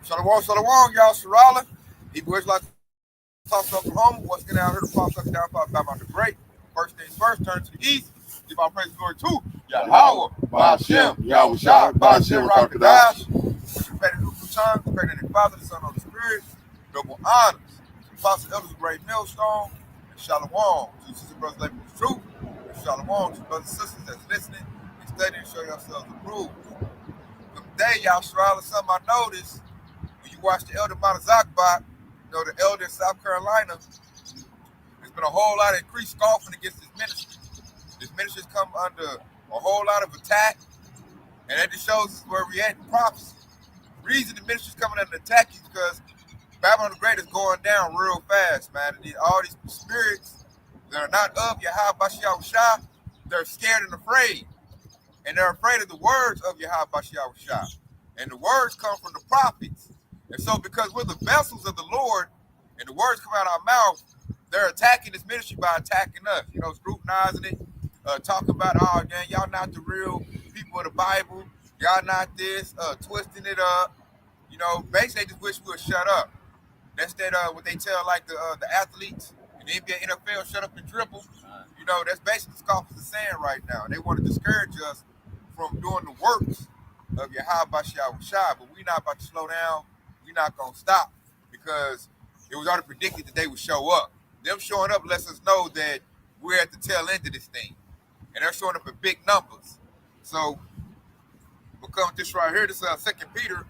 Shalom, y'all. Sarala. Hebrew Israelites talk to Oklahoma. What's going out here? The Prophet down about the great. First things first, turn to the east. Give our praise and glory to Yahweh, Ba'ashem, Yahweh Shah, Ba'ashem, Rakadash. Which is better than two times, greater than the Father, the Son, and the Spirit. Double honors. Apostle elders, great millstone. And shalom to the sisters and brothers living the truth. And shalom to brothers and sisters that's listening and studying and show yourselves approved. Today, y'all, Sarala, something I noticed. When you watch the elder Mount Zakbat, the elder in South Carolina, there's been a whole lot of increased scoffing against this ministry. This ministry has come under a whole lot of attack, and that just shows us where we're at in prophecy. The reason the ministry is coming under attack is because Babylon the Great is going down real fast, man. And all these spirits that are not of Yahweh Shah, they're scared and afraid. And they're afraid of the words of Yahweh Shah. And the words come from the prophets. And so because we're the vessels of the Lord and the words come out of our mouth, they're attacking this ministry by attacking us, scrutinizing it, talking about, oh, man, y'all not the real people of the Bible. Y'all not this, twisting it up. Basically they just wish we would shut up. That's what they tell like the athletes in the NBA, NFL, shut up and dribble. That's basically what scoffers are saying right now. They want to discourage us from doing the works of Yahweh Shah, but we're not about to slow down. We're not going to stop because it was already predicted that they would show up. Them showing up lets us know that we're at the tail end of this thing. And they're showing up in big numbers. So we'll come with this right here. This is 2 Peter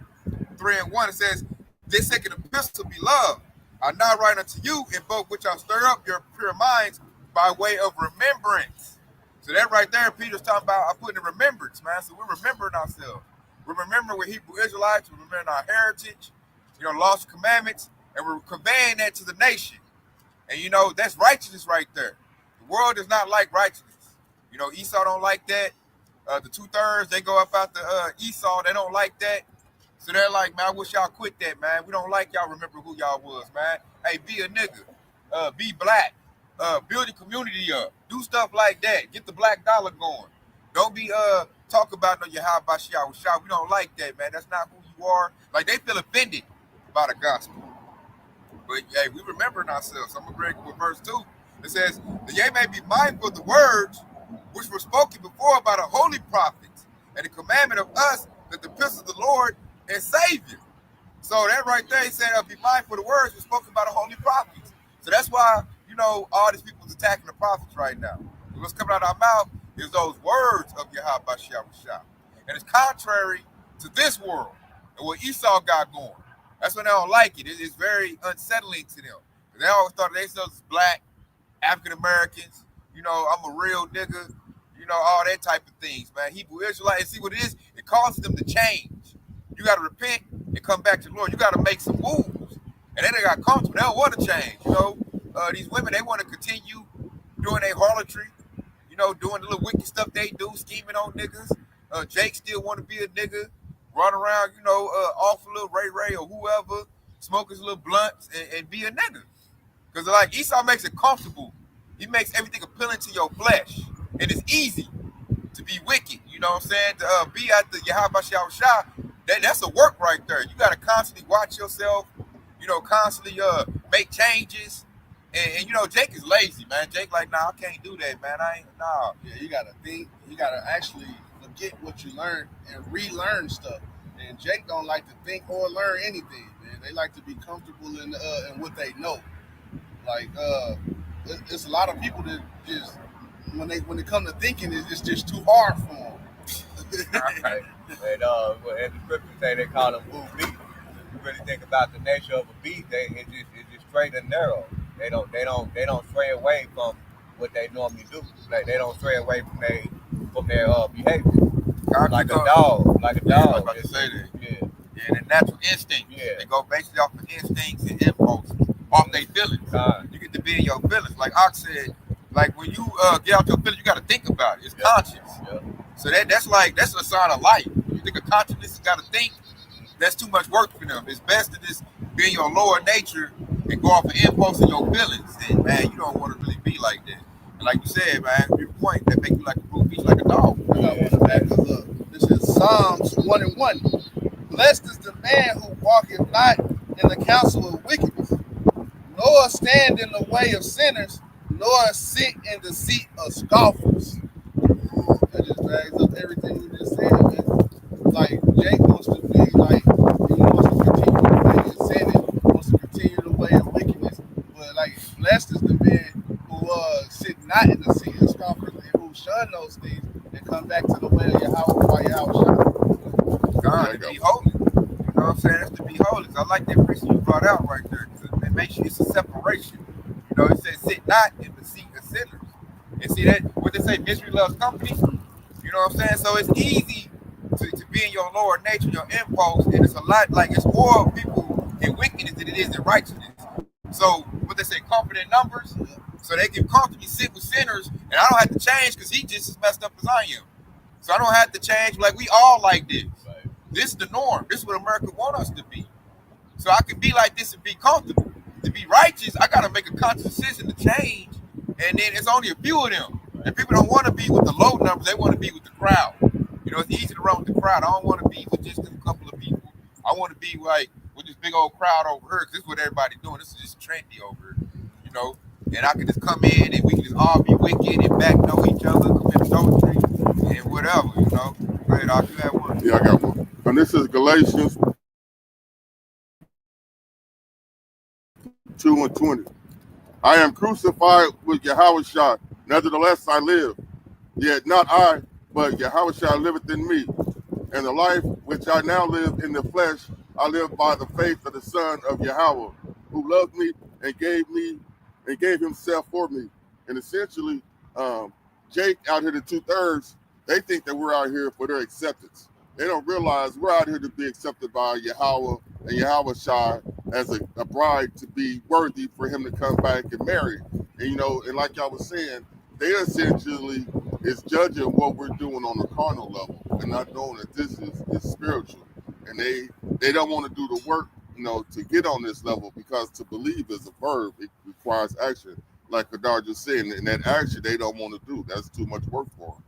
3:1. It says, this second epistle, beloved, I now write unto you in both which I stir up your pure minds by way of remembrance. So that right there, Peter's talking about, I put in remembrance, man. So we're remembering ourselves. We're remembering we're Hebrew Israelites. We're remembering our heritage, lost commandments, and we're conveying that to the nation. And, that's righteousness right there. The world does not like righteousness. Esau don't like that. The 2/3, they go up out the Esau. They don't like that. So they're like, man, I wish y'all quit that, man. We don't like y'all remember who y'all was, man. Hey, be a nigga. Be black. Build your community up. Do stuff like that. Get the black dollar going. Don't be talk about no Yahweh Shah. We don't like that, man. That's not who you are. Like, they feel offended by the gospel. But, hey, we remembering ourselves. I'm going to read with verse 2. It says, that ye may be mindful of the words which were spoken before by the holy prophets and the commandment of us that the prince of the Lord and Savior. So that right there, he said, be mindful of the words were spoken by the holy prophets. So that's why, all these people is attacking the prophets right now. What's coming out of our mouth is those words of Yahweh Shah. And it's contrary to this world and what Esau got going. That's when they don't like it. It's very unsettling to them. They always thought they themselves as black, African Americans, I'm a real nigga, all that type of things, man. Hebrew Israelites, and see what it is, it causes them to change. You got to repent and come back to the Lord. You got to make some moves. And then they got comfortable. They don't want to change, These women, they want to continue doing their harlotry, doing the little wicked stuff they do, scheming on niggas. Jake still want to be a nigga, run around, off a little Ray or whoever, smoke his little blunts and be a nigga. Because like Esau makes it comfortable. He makes everything appealing to your flesh. And it's easy to be wicked, you know what I'm saying? To be at the Yahweh Shah, that's a work right there. You got to constantly watch yourself, constantly make changes. And Jake is lazy, man. Jake like, nah, I can't do that, man. Nah. Yeah, you got to think. You got to actually forget what you learned and relearn stuff. And Jake don't like to think or learn anything, man. They like to be comfortable in what they know. Like, it's a lot of people that just, when it comes to thinking, it's just too hard for them. Right. And as the scriptures say, they call them blue beef. If you really think about the nature of a beef, it's just straight and narrow. They don't stray away from what they normally do. Like, they don't stray away from their behavior. Like a dog. Yeah, I was about to say that. Yeah, their natural instinct. Yeah. They go basically off of instincts and impulses, off their feelings. You get to be in your feelings. Like Ox said, like when you get out your feelings, you got to think about it. It's conscious. Yeah. So that's a sign of life. When you think of consciousness, you got to think. That's too much work for them. It's best to just be in your lower nature and go off of impulse and your feelings. And man, you don't want to really be like that. And like you said, man, your point that make you like a blue beach, like a dog. I got one back. Look, this is Psalms 1:1. Blessed is the man who walketh not in the counsel of wickedness, nor stand in the way of sinners, nor sit in the seat of scoffers. That just drags up everything you just said, man. Like Jake wants to be like he wants to continue the way of sinning, wants to continue the way of wickedness. But like blessed is the man who sit not in the seat of scoffers and who shun those things and come back to the way of Yahweh by Yahweh. God, to be holy. You know what I'm saying? That's to be holy. I like that precept you brought out right there. It makes you, it's a separation. You know, it says, sit not in the seat of sinners. And see that, what they say, misery loves company. You know what I'm saying? So it's easy to be in your lower nature, your impulse, and it's a lot like it's more people in wickedness than it is in righteousness. So what they say, comfort in numbers, so they can comfortably sit with sinners, and I don't have to change because he just as messed up as I am. So I don't have to change. Like we all like this. Right. This is the norm. This is what America wants us to be. So I can be like this and be comfortable. To be righteous, I gotta make a conscious decision to change. And then it's only a few of them. And people don't want to be with the low numbers, they want to be with the crowd. You know, it's easy to run with the crowd. I don't want to be with just a couple of people. I want to be like with this big old crowd over here, because this is what everybody's doing. This is just trendy over here. You know, and I can just come in and we can just all be wicked and back know each other, commit adultery, and whatever, you know. Go ahead, I'll do that one. Yeah, I got one. And this is Galatians 2 and 20. I am crucified with Yahushua. Nevertheless, I live. Yet not I, but Yahushua liveth in me. And the life which I now live in the flesh, I live by the faith of the Son of Yahweh, who loved me and gave himself for me. And essentially, Jake out here, the 2/3, they think that we're out here for their acceptance. They don't realize we're out here to be accepted by Yahweh and Yahweh Shai as a bride to be worthy for him to come back and marry. And you know, and like y'all was saying, they essentially is judging what we're doing on a carnal level and not knowing that this is spiritual. And they don't want to do the work, you know, to get on this level, because to believe is a verb. It requires action. Like Kadar just said, and that action they don't want to do. That's too much work for them.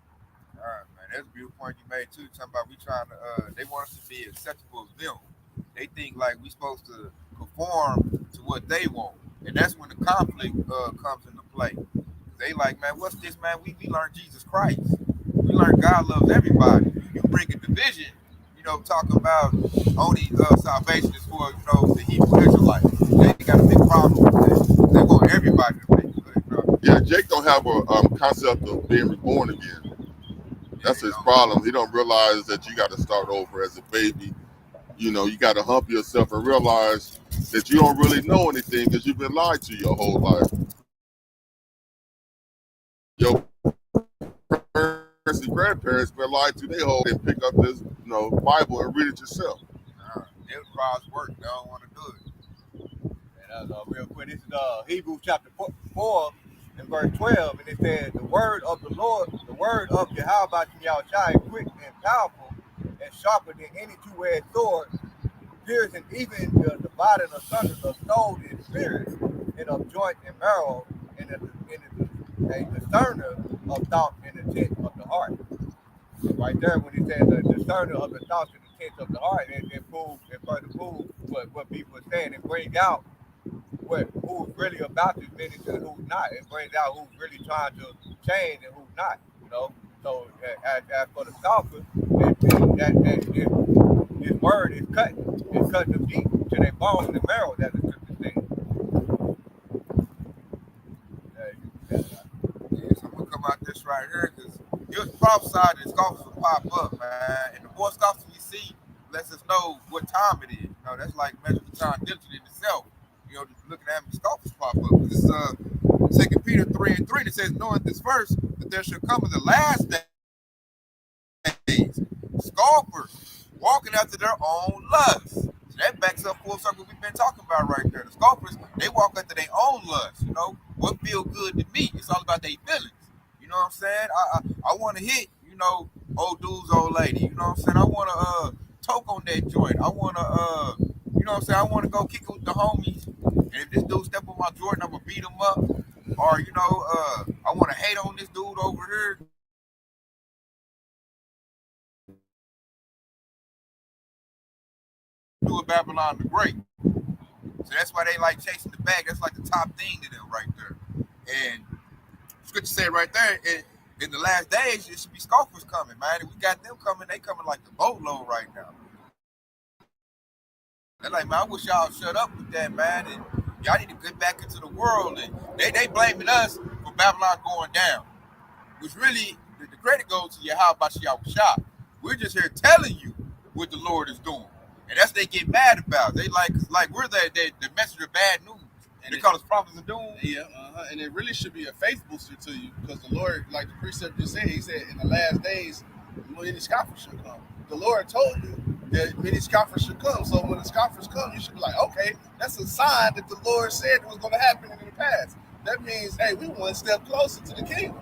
All right, man. That's a beautiful point you made too. Talking about we trying to, they want us to be acceptable of them. They think like we supposed to conform to what they want, and that's when the conflict comes into play. They like, man, what's this, man? We learned Jesus Christ. We learned God loves everybody. You bring a division, you know, talking about only salvation is for, you know, the Hebrew Israelites. They got a big problem with that. They want everybody to make it good, bro. Yeah, Jake don't have a concept of being reborn again. That's his problem. He don't realize that you got to start over as a baby. You know, you got to hump yourself and realize that you don't really know anything because you've been lied to your whole life. Your parents and grandparents been lied to their whole, and pick up this, you know, Bible and read it yourself. It requires work. They don't want to do it. And real quick, this is Hebrews chapter 4 and verse 12, and it says, the word of the Lord, the word of Yahweh Shai, quick and powerful, and sharper than any two-edged sword, piercing even the dividing asunder of soul and spirit, and of joint and marrow, and a discerner of thought and intent of the heart. Right there, when he says the discerner of the thoughts and intent of the heart, it further proves what people are saying, and brings out who's really about this ministry and who's not. It brings out who's really trying to change and who's not. You know. So as for the scoffer, his word is cutting. It's cutting them deep to their bones and marrow, as the scripture says. Yeah, so I'm gonna come out this right here because it was prophesied that scoffers will pop up, man. And the more scoffers we see lets us know what time it is. You know, that's like measuring the time diligently in itself. You know, just looking at how many scoffers pop up. This is 2 Peter 3 and 3 that says, knowing this first, that there shall come in the last days scoffers walking after their own lusts. So that backs up full circle we've been talking about right there. The scoffers, they walk after their own lusts. You know, what feel good to me? It's all about their feelings. You know what I'm saying? I want to hit, you know, old dudes, old lady. You know what I'm saying? I want to toke on that joint. I want to, you know what I'm saying? I want to go kick it with the homies. And if this dude step on my Jordan, I'm gonna beat him up. Or you know, I want to hate on this dude over here. do with Babylon the Great. So that's why they like chasing the bag. That's like the top thing to them right there. And scripture say right there, in the last days, it should be scoffers coming, man. And we got them coming. They coming like the boatload right now. They're like, man, I wish y'all shut up with that, man. And y'all need to get back into the world. And they blaming us for Babylon going down, which really the credit goes to Yahweh Shah. We're just here telling you what the Lord is doing, and that's what they get mad about. They like we're the messenger of bad news. And they call us prophets of doom. Yeah, and it really should be a faith booster to you, because the Lord, like the precept just said, he said in the last days, many scoffers should come. The Lord told you that many scoffers should come. So when the scoffers come, you should be like, okay, that's a sign that the Lord said was going to happen in the past. That means, hey, we one step closer to the kingdom.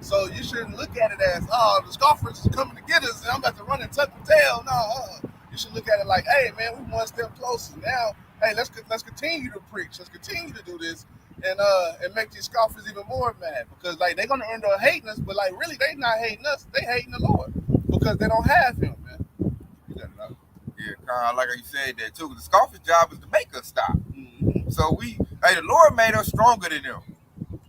So you shouldn't look at it as, oh, the scoffers is coming to get us, and I'm about to run and tuck the tail. No, you should look at it like, hey, man, we one step closer. Now, hey, let's continue to preach. Let's continue to do this, and make these scoffers even more mad, because like they're gonna end up hating us, but like really they not hating us, they hating the Lord because they don't have Him, man. You got it out. Yeah, kind of like you said that too. The scoffer's job is to make us stop. Mm-hmm. So the Lord made us stronger than them.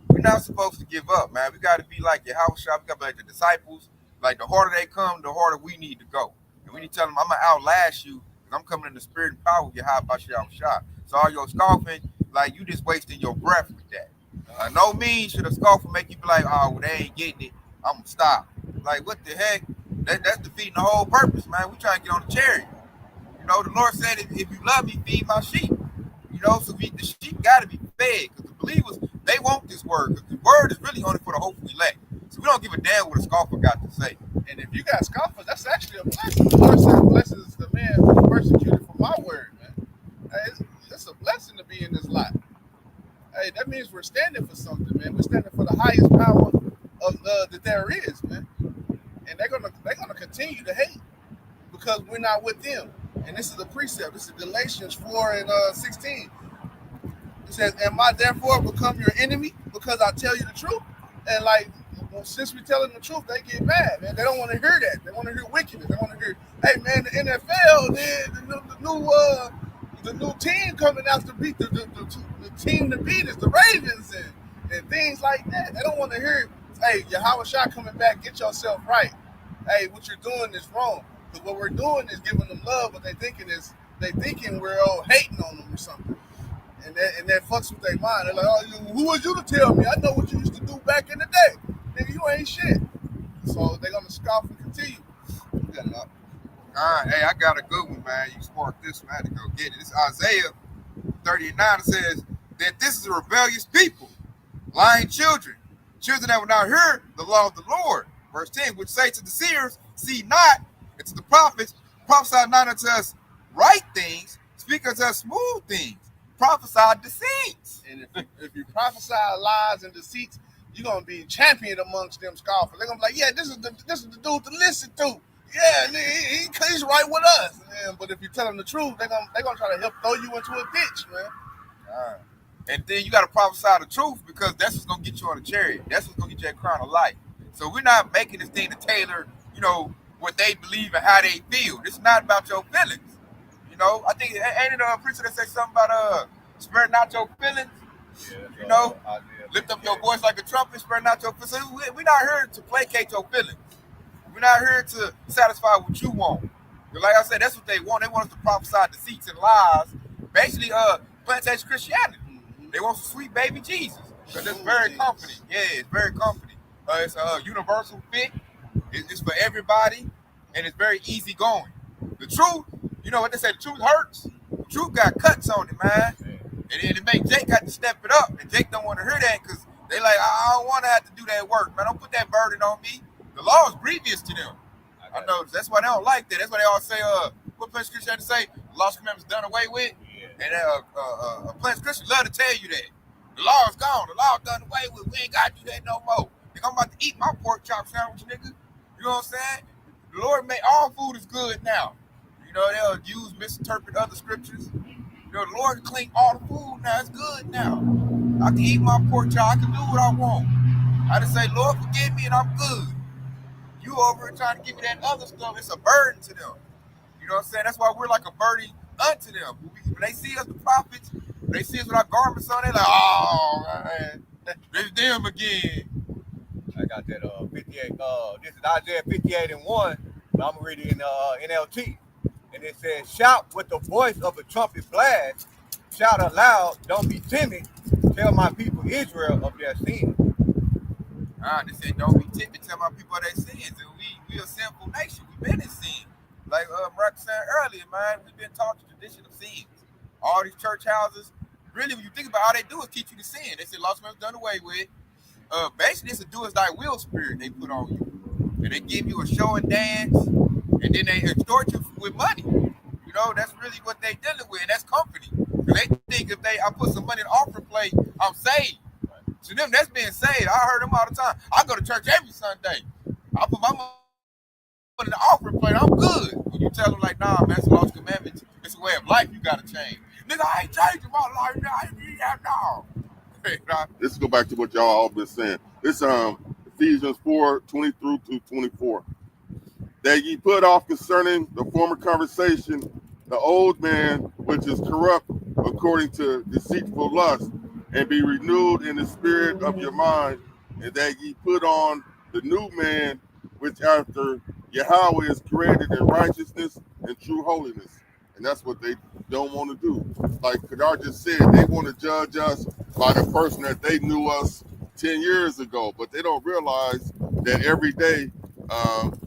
We're not supposed to give up, man. We got to be like Yahweh Shah. We got to be like the disciples. Like the harder they come, the harder we need to go. And we need to tell them, I'm gonna outlast you. I'm coming in the spirit and power of Yahweh Shah. So all your scoffing, like you just wasting your breath with that. No means should a scoffer make you be like, oh, well, they ain't getting it. I'm gonna stop. Like what the heck? That's defeating the whole purpose, man. We trying to get on the chariot. You know, the Lord said, if you love me, feed my sheep. You know, so the sheep got to be fed, because the believers, they want this word, because the word is really only for the hopeful elect. So we don't give a damn what a scoffer got to say. And if you got scoffers, that's actually a blessing. The Lord said, blesses the man who persecuted for my word, man. Hey, it's a blessing to be in this life. Hey, that means we're standing for something, man. We're standing for the highest power of that there is, man. And they're gonna continue to hate because we're not with them. And this is a precept. This is Galatians 4 and 16. It says, "Am I therefore become your enemy because I tell you the truth?" And like, well, since we tell them the truth, they get mad, man. They don't want to hear that. They want to hear wickedness. They want to hear, hey, man, the NFL, the new team coming out to beat the team to beat is the Ravens and things like that. They don't want to hear, hey, Yahweh Shah coming back, get yourself right. Hey, what you're doing is wrong. Because what we're doing is giving them love, but they thinking we're all hating on them or something. And that fucks with their mind. They're like, oh, who was you to tell me? I know what you used to do back in the day. Nigga, you ain't shit. So they're going to scoff and continue. You got it up. All right, hey, I got a good one, man. You sparked this, man, to go get it. It's Isaiah 39. It says that this is a rebellious people, lying children that will not hear the law of the Lord. Verse 10, which say to the seers, see not, and to the prophets, prophesy not unto us right things, speak unto us smooth things, prophesy deceits. And if you prophesy lies and deceits, you're gonna be championed amongst them scoffers. They're gonna be like, yeah, this is the dude to listen to. Yeah, he's right with us. Man. But if you tell them the truth, they're gonna try to help throw you into a ditch, man. All right. And then you got to prophesy the truth, because that's what's gonna get you on the chariot. That's what's gonna get you that crown of life. So we're not making this thing to tailor, what they believe and how they feel. This is not about your feelings. I think ain't it a preacher that say something about spare not your feelings? Yeah, lift up your voice like a trumpet, spare not your feelings. So we're not here to placate your feelings. We're not here to satisfy what you want. But like I said, that's what they want. They want us to prophesy deceits and lies. Basically, plantation Christianity. They want some sweet baby Jesus. Because it's very comforting. Yeah, it's very comforting. It's a universal fit. It's for everybody. And it's very easy going. The truth, you know what they say, the truth hurts. The truth got cuts on it, man. And it make Jake have to step it up. And Jake don't want to hear that, because they like, I don't want to have to do that work, man. Don't put that burden on me. The law is grievous to them. I know. That's why they don't like that. That's why they all say, what Prince Christian say? The law's commandments done away with. Yeah. And Prince Christian love to tell you that. The law is gone. The law done away with. We ain't got to do that no more. Nigga, I'm about to eat my pork chop sandwich, nigga. You know what I'm saying? The Lord made all food is good now. They'll misinterpret other scriptures. The Lord clean all the food now. It's good now. I can eat my pork chop. I can do what I want. I just say, Lord, forgive me, and I'm good. You over here trying to give me that other stuff, it's a burden to them. You know what I'm saying? That's why we're like a burden unto them. When they see us, the prophets, when they see us with our garments on, they like, oh man, it's them again. I got that 58. This is Isaiah 58 and 1. But I'm gonna read it in NLT. And it says, shout with the voice of a trumpet blast, shout aloud, don't be timid, tell my people Israel of their sin. They said, don't be timid, tell my people their sins. And we a sinful nation. We've been in sin. Like Mark said earlier, man, we've been taught the tradition of sins. All these church houses, really, when you think about all they do is teach you to sin. They said lost man's done away with. Basically, it's a do as thy will spirit they put on you. And they give you a show and dance, and then they extort you with money. You know, that's really what they dealing with, and that's company. They think if I put some money in the offering plate, I'm saved. To them, that's being saved. I heard them all the time. I go to church every Sunday. I put my money in the offering plate, I'm good. When you tell them like, nah, man, it's a lost commandment. It's a way of life you gotta change. Nigga, I ain't changing my life now. I ain't need that now. Let's go back to what y'all all been saying. This Ephesians 4:20 through to 24. That ye put off concerning the former conversation, the old man which is corrupt according to deceitful lust, and be renewed in the spirit of your mind, and that ye put on the new man, which after Yahweh is created in righteousness and true holiness. And that's what they don't want to do. Like Kadar just said, they want to judge us by the person that they knew us 10 years ago, but they don't realize that every day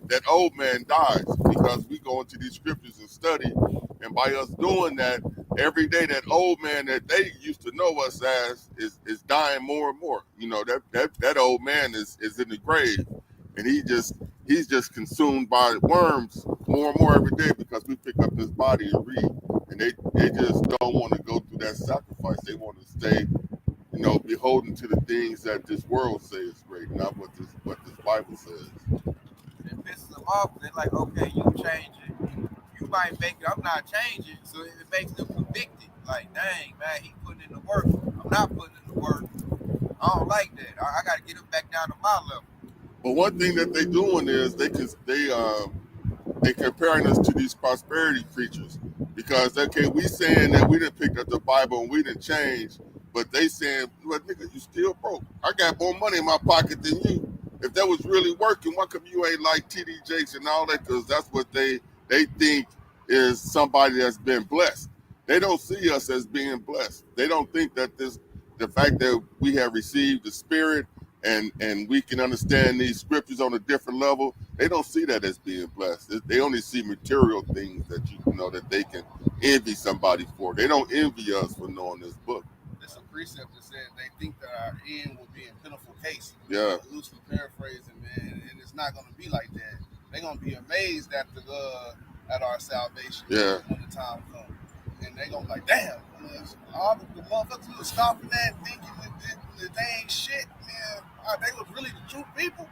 that old man dies, because we go into these scriptures and study, and by us doing that, every day that old man that they used to know us as is dying more and more. You know, that old man is in the grave, and he's just consumed by worms more and more every day, because we pick up this body and read, and they just don't want to go through that sacrifice. They want to stay, you know, beholden to the things that this world says is great, not what this Bible says. It pisses them off. They're like, okay, you change it. You might make it. I'm not changing. So it makes them convicted. Like, dang, man, he putting in the work. I'm not putting in the work. I don't like that. I got to get him back down to my level. But one thing that they doing is they comparing us to these prosperity preachers, because okay, we saying that we didn't pick up the Bible and we didn't change, but they saying, well, nigga, you still broke. I got more money in my pocket than you. If that was really working, why come you ain't like TD Jakes and all that? Because that's what they think is somebody that's been blessed. They don't see us as being blessed. They don't think that the fact that we have received the Spirit and we can understand these scriptures on a different level, they don't see that as being blessed. They only see material things that you know that they can envy somebody for. They don't envy us for knowing this book. There's a precept that said they think that our end will be in pitiful case. Yeah. Loosely paraphrasing, man, and it's not going to be like that. They're going to be amazed at our salvation. Yeah. When the time comes, and they're going to be like, damn, all the motherfuckers who were scoffing that, thinking that they ain't shit, man. They was really the true people.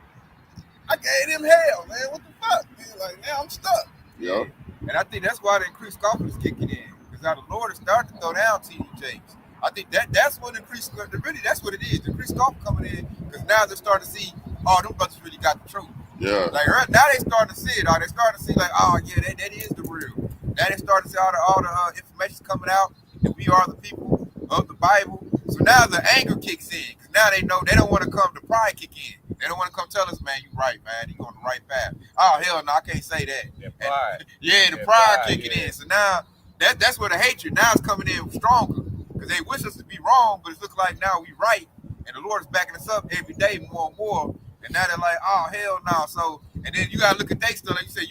I gave them hell, man. What the fuck? Man, like, now I'm stuck. Yeah. And I think that's why the increased scoffer is kicking in, because now the Lord is starting to throw down TD Jakes. I think that's what that's what it is. The increased scoffer coming in, because now they're starting to see, oh, them brothers really got the truth. Yeah. Like now they starting to see it. They starting to see like, oh yeah, that is the real. Now they starting to see all the information coming out that we are the people of the Bible. So now the anger kicks in, because now they know they don't want to come. The pride kick in. They don't want to come tell us, man, you right, man. You on the right path. Oh hell no, I can't say that. Yeah, pride. The pride kicking in. So now that's where the hatred now is coming in stronger, because they wish us to be wrong, but it looks like now we right, and the Lord is backing us up every day more and more. And now they're like, oh hell no. So and then you gotta look at they stuff. Like you said,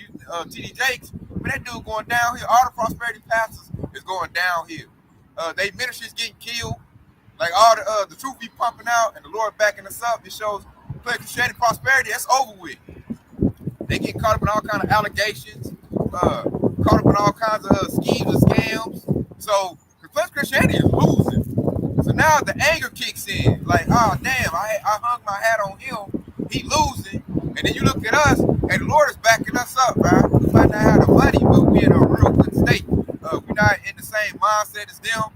TD Jakes, but that dude going downhill. All the prosperity pastors is going downhill. They ministries getting killed. Like all the truth be pumping out, and the Lord backing us up. It shows Christianity prosperity. That's over with. They get caught up in all kinds of allegations, caught up in all kinds of schemes and scams. So Christianity is losing. So now the anger kicks in. Like, oh damn, I hung my hat on him. He losing. And then you look at us, and the Lord is backing us up, right? We might not have the money, but we're in a real good state. We're not in the same mindset as them.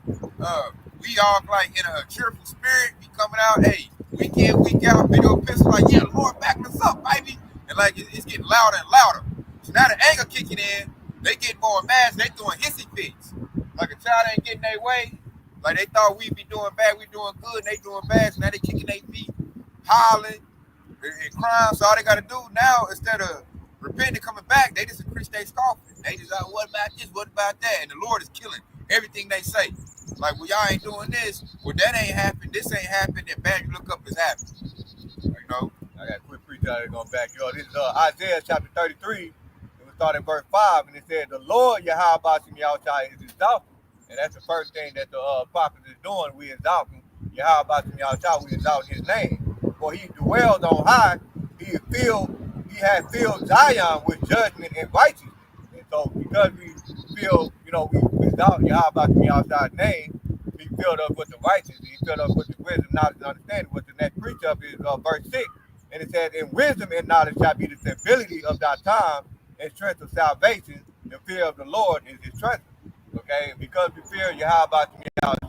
We are like in a cheerful spirit. We coming out, hey, week in, week out, video pistol, like, yeah, the Lord backing us up, baby. And like it's getting louder and louder. So now the anger kicking in, they get more mad, they throwing hissy fits. Like a child ain't getting their way. Like they thought we'd be doing bad, we doing good, and they doing bad. So now they kicking their feet, hollering, and crying. So all they gotta do now, instead of repenting, coming back, they just increase their scoffing. They just like, what about this? What about that? And the Lord is killing everything they say. Like, well, y'all ain't doing this. Well, that ain't happened. This ain't happened. And bad, you look up, it's happened. You know. I got a quick preach out there going back. Yo, this is Isaiah chapter 33. It was starting verse 5, and it said, the Lord Yahweh Shemiyahshai is exalted. And that's the first thing that the prophet is doing. We exalt him. Yahweh Shemiyahshai, we exalt his name. For he dwells on high. He has filled Zion with judgment and righteousness. And so because we feel, we exalt Yahweh Shemiyahshai's name, he filled up with the righteousness. He filled up with the wisdom, knowledge, and understanding. What the next precept is verse 6. And it says, in wisdom and knowledge shall be the stability of thy time and strength of salvation. The fear of the Lord is his treasure. Okay? Because we fear Yahweh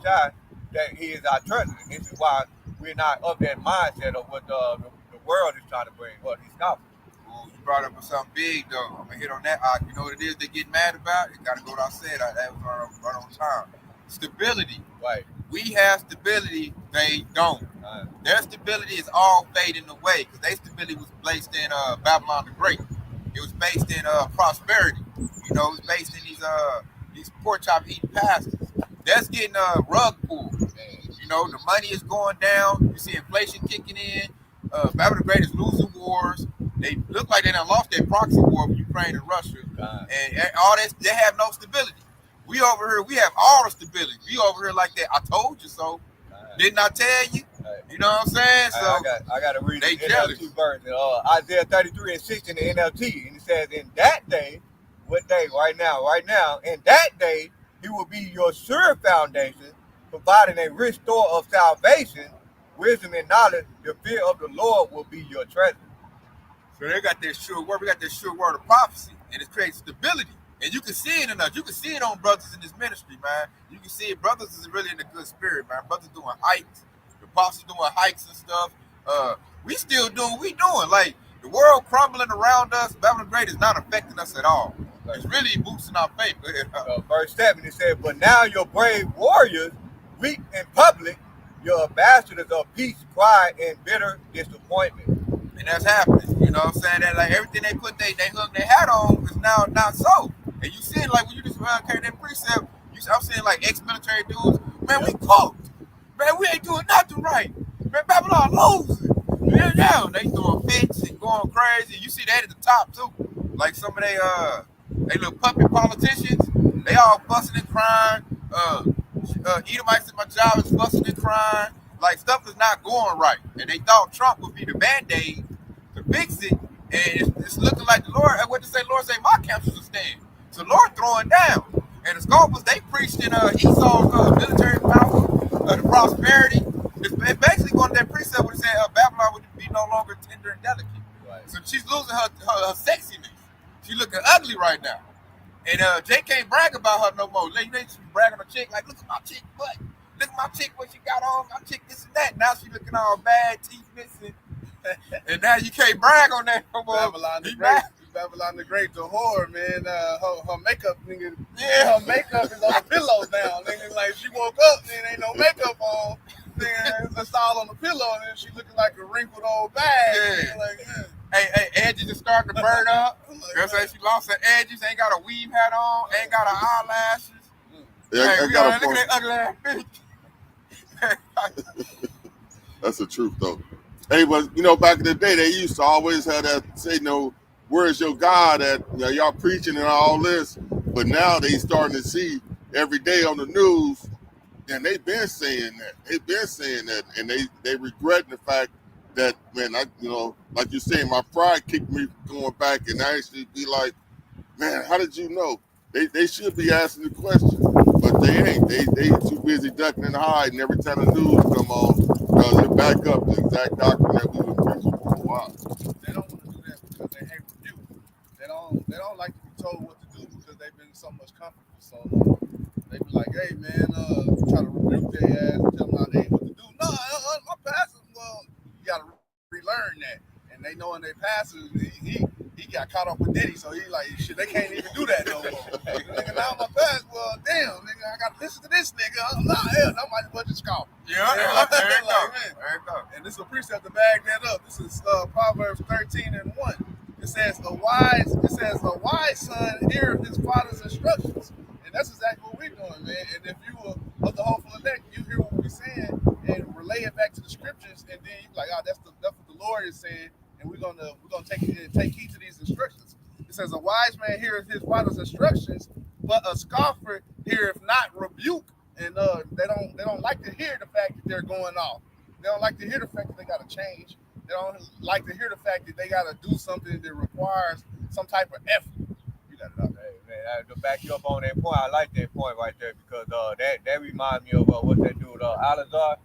Shai, that he is our treasure. And this is why we're not of that mindset of what the world is trying to bring, what these scoffers. Ooh, you brought up something big, though. I'm going to hit on that. You know what it is they get mad about? It got to go what I said. That was right on time. Stability. Right. We have stability, they don't. Their stability is all fading away because their stability was based in Babylon the Great. It was based in prosperity. It was based in these pork chop eating pastors. That's getting rug pulled. The money is going down. You see inflation kicking in. Babylon the Great is losing wars. They look like they done lost their proxy war with Ukraine and Russia. And all that, they have no stability. We over here, we have all the stability. We over here like that. I told you so. Didn't I tell you? You know what I'm saying? So I got to read the jealous. NLT version. Isaiah 33 and 6 in the NLT. And it says, in that day, what day? Right now, in that day, he will be your sure foundation, providing a rich store of salvation, wisdom and knowledge. The fear of the Lord will be your treasure. So they got this sure word. We got this sure word of prophecy, and it creates stability. And you can see it in us. You can see it on brothers in this ministry, man. You can see it. Brothers is really in a good spirit, man. Brothers doing hikes. The apostles doing hikes and stuff. We still doing what we doing. Like, the world crumbling around us, Babylon the Great is not affecting us at all. It's really boosting our faith. Verse 7, it said, but now your brave warriors weep in public, your ambassadors of peace cry in bitter disappointment. And that's happening. You know what I'm saying? That like everything they put they hung their hat on is now not so. And you see it like when you just carry that precept, I'm seeing like ex-military dudes, man, we cooked. Man, we ain't doing nothing right. Man, Babylon losing. Yeah, they throwing fits and going crazy. You see that at the top too. Like some of they little puppet politicians, they all fussing and crying. Edomites at my job is fussing and crying. Like, stuff is not going right. And they thought Trump would be the Band-Aid to fix it. And it's looking like the Lord, what did Lord say, my counsels will stand. So Lord throwing down. And the scoffers, they preached in Esau's military power, the prosperity. It's basically going to that precept where it said Babylon would be no longer tender and delicate. Right. So she's losing her sexiness. She's looking ugly right now. And Jay can't brag about her no more. She brag on her chick, like, look at my chick butt. Look at my chick, what she got on. My chick this and that. Now she looking all bad, teeth missing. And now you can't brag on that no more. Babylon the Great, the whore, man. Her makeup, nigga. Yeah, her makeup is on the pillow now. Nigga, like she woke up, and ain't no makeup on. Nigga, it's all on the pillow, and then she looking like a wrinkled old bag. Yeah. Like, Hey, edges is starting to burn up. Girl say she lost her edges, ain't got a weave hat on, ain't got her eyelashes. Yeah, look at that ugly ass. That's the truth, though. Hey, but back in the day, they used to always have that say, where's your God at? Y'all preaching and all this, but now they starting to see every day on the news, and they've been saying that. And they regretting the fact that, man, like you're saying, my pride kicked me going back, and I actually be like, man, how did you know? They should be asking the question, but they ain't. They too busy ducking and hiding every time the news come on, because they back up the exact doctrine that we've been preaching for a while. They don't want to do that because they hate rebuke. They don't like to be told what to do because they've been so much comfort for so long. They be like, hey man, try to rebuke their ass and tell them how they ain't what to do. No, my pastor, well, you gotta relearn that. And they know in their pastor, he got caught up with Diddy, so he like, shit, they can't even do that no more. Nigga, now my pastor, well, damn, nigga, I gotta listen to this nigga. Hell, nobody but just call. Yeah, there you like, go. there you go. And this is a precept to back that up. This is Proverbs 13:1. It says a wise son heareth his father's instructions. And that's exactly what we're doing, man. And if you were of the hopeful elect, you hear what we're saying and relay it back to the scriptures, and then you like, that's what the Lord is saying, and we're gonna take heed to these instructions. It says a wise man heareth his father's instructions, but a scoffer heareth not rebuke. And they don't like to hear the fact that they're going off. They don't like to hear the fact that they got to change. They don't like to hear the fact that they got to do something that requires some type of effort. You got it out. Hey, man, to back you up on that point, I like that point right there because that reminds me of what that dude Alazar.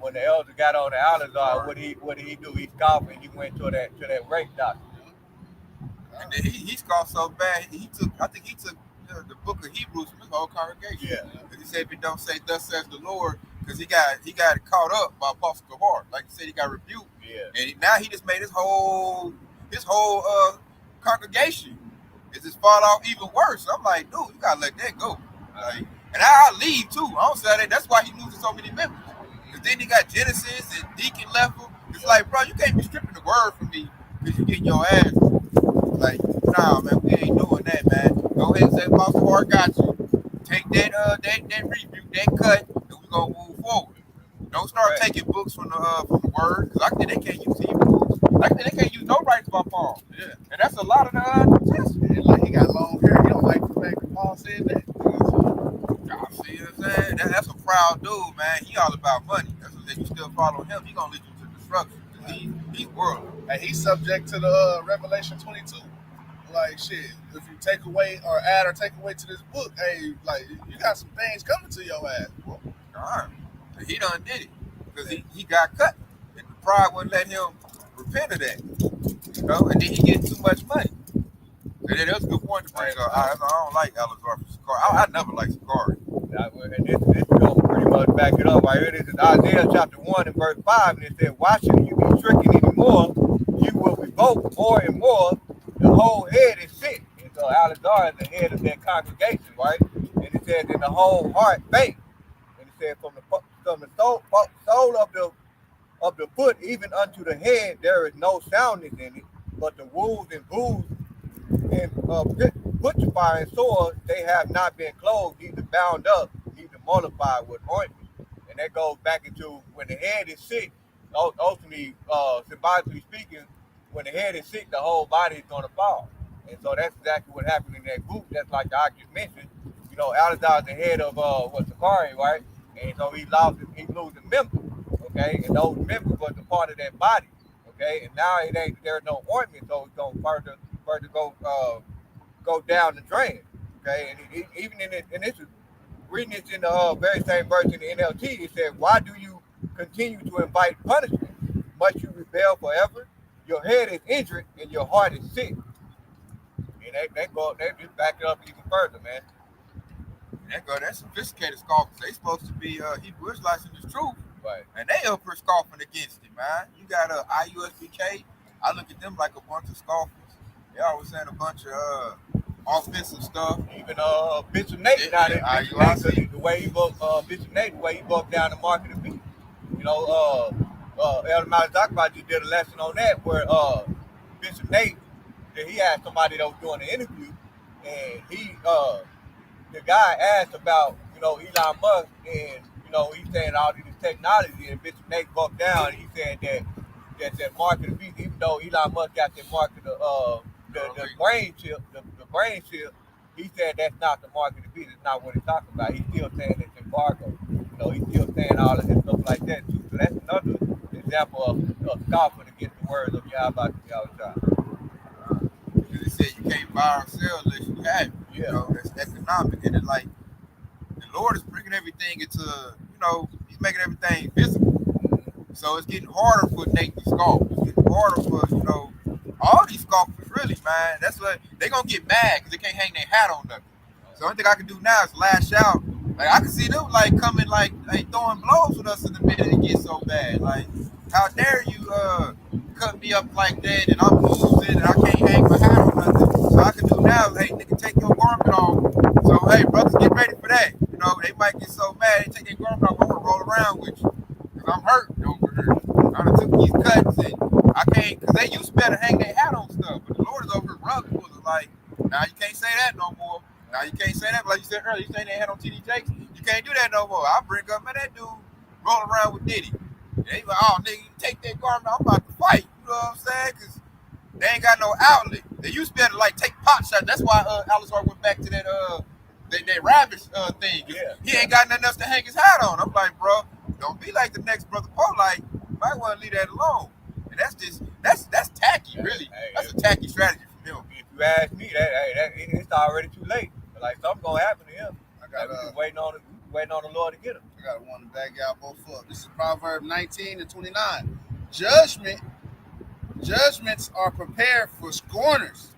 When the elder got on the Alazar, what did he do? He scoffed and he went to that rape doctor. And then he scoffed so bad. I think he took the book of Hebrews from his whole congregation. Yeah. Because he said if it don't say thus says the Lord, because he got caught up by Apostle Kahar. Like you said, he got rebuked. Yeah. And now he just made his whole congregation is just fall off even worse. I'm like, dude, you gotta let that go. Like, and I leave too. I don't say that. That's why he loses so many members. Because then he got Genesis and Deacon level. It's like, bro, you can't be stripping the word from me because you getting your ass. Like, nah, man, we ain't doing that, man. Go ahead and say Apostle Kahar got you. Take that rebuke, that cut, and we're gonna move forward. Don't start taking books from the word, because I think they can't use Hebrew books. I think they can't use no rights by Paul. Yeah. And that's a lot of the New Testament. And like he got long hair. He don't like the fact that Paul said that. Y'all see what I'm saying? That's a proud dude, man. He all about money. That's what if you still follow him, he gonna lead you to destruction. He's worldly. And he's subject to the Revelation 22. Like shit, if you take away or add or take away to this book, hey, like you got some things coming to your ass. Well, darn. He done did it because he got cut, and the pride wouldn't let him repent of that, you know. And then he get too much money. And that's a good point to bring up. I don't like Alazar for Sakari. I never liked Sakari. And this going pretty much back it up right here. This is Isaiah chapter 1 and verse 5, and it said, "Why should you be stricken anymore? You will revolt more and more. The whole head is sick." And so Alazar is the head of that congregation, right? And it says, "In the whole heart faint." And it says, "From the sole of the foot even unto the head, there is no soundness in it, but the wounds and bruises and putrefying sores, they have not been closed, neither bound up, neither mollified with ointment." And that goes back into when the head is sick, ultimately, symbolically speaking, when the head is sick, the whole body is going to fall. And so that's exactly what happened in that group. That's like the just mentioned. You know, Alazar is the head of Sakari, right? And so he's losing members, okay? And those members was a part of that body, okay? And now there's no ointment, so it's going to further go down the drain, okay? And even in it, and this is reading this in the very same verse in the NLT, it said, "Why do you continue to invite punishment? Must you rebel forever? Your head is injured and your heart is sick." And they just back it up even further, man. That's sophisticated scoffers. They supposed to be Hebrew Israelites in the truth. Right. And they up here scoffing against it, man. You got IUSBK. I look at them like a bunch of scoffers. They always saying a bunch of offensive stuff. Even Bishop Nate, the way he broke Bishop Nate, the way he broke down the market of beef. You know, Elder Malazakba just did a lesson on that where Bishop Nate, he had somebody that was doing an interview, and the guy asked about, you know, Elon Musk, and, you know, he's saying all this technology, and Bishop Nate broke down, and he said that market of beef, even though Elon Musk got that market of the brain chip, he said that's not the market of beef. It's not what he's talking about. He's still saying it's embargo. You know, he's still saying all of this stuff like that too. So that's another example of scoffing against the words of Yahweh. Because he said you can't buy or sell unless you have it. Yeah. You know, that's economic. And it's like the Lord is bringing everything into, you know, he's making everything visible. So it's getting harder for Nate to scoff. It's getting harder for, you know, all these scoffers, really, man. That's what they're going to get mad because they can't hang their hat on nothing. So the only thing I can do now is lash out. Like, I can see them, like, coming, like throwing blows with us in the minute it gets so bad. Like, how dare you cut me up like that and I'm losing and I can't hang my hat on nothing. So I can do now, hey, nigga, take your garment off. So, hey, brothers, get ready for that. You know, they might get so mad, they take their garment off, I'm gonna roll around with you. Because I'm hurt over here. I done took these cuts and I can't, because they used to better hang their hat on stuff. But the Lord is over here rubbing with us like, now you can't say that no more. Now you can't say that, like you said earlier, you say they had on TD Jakes. You can't do that no more. I bring up, man, that dude rolling around with Diddy. They like, oh, nigga, you take that garment, I'm about to fight. You know what I'm saying? Because they ain't got no outlet. They used to be able to like take pot shots. That's why Alizar went back to that ravish thing. Yeah. He ain't got nothing else to hang his hat on. I'm like, bro, don't be like the next brother Paul. Like, you might want to leave that alone. And that's tacky, really. That's a tacky strategy from him. If you ask me, it's already too late. Like something's gonna happen to him. I got waiting on the Lord to get him. I got one to back y'all both up. This is Proverbs 19 and 29. Judgments are prepared for scorners,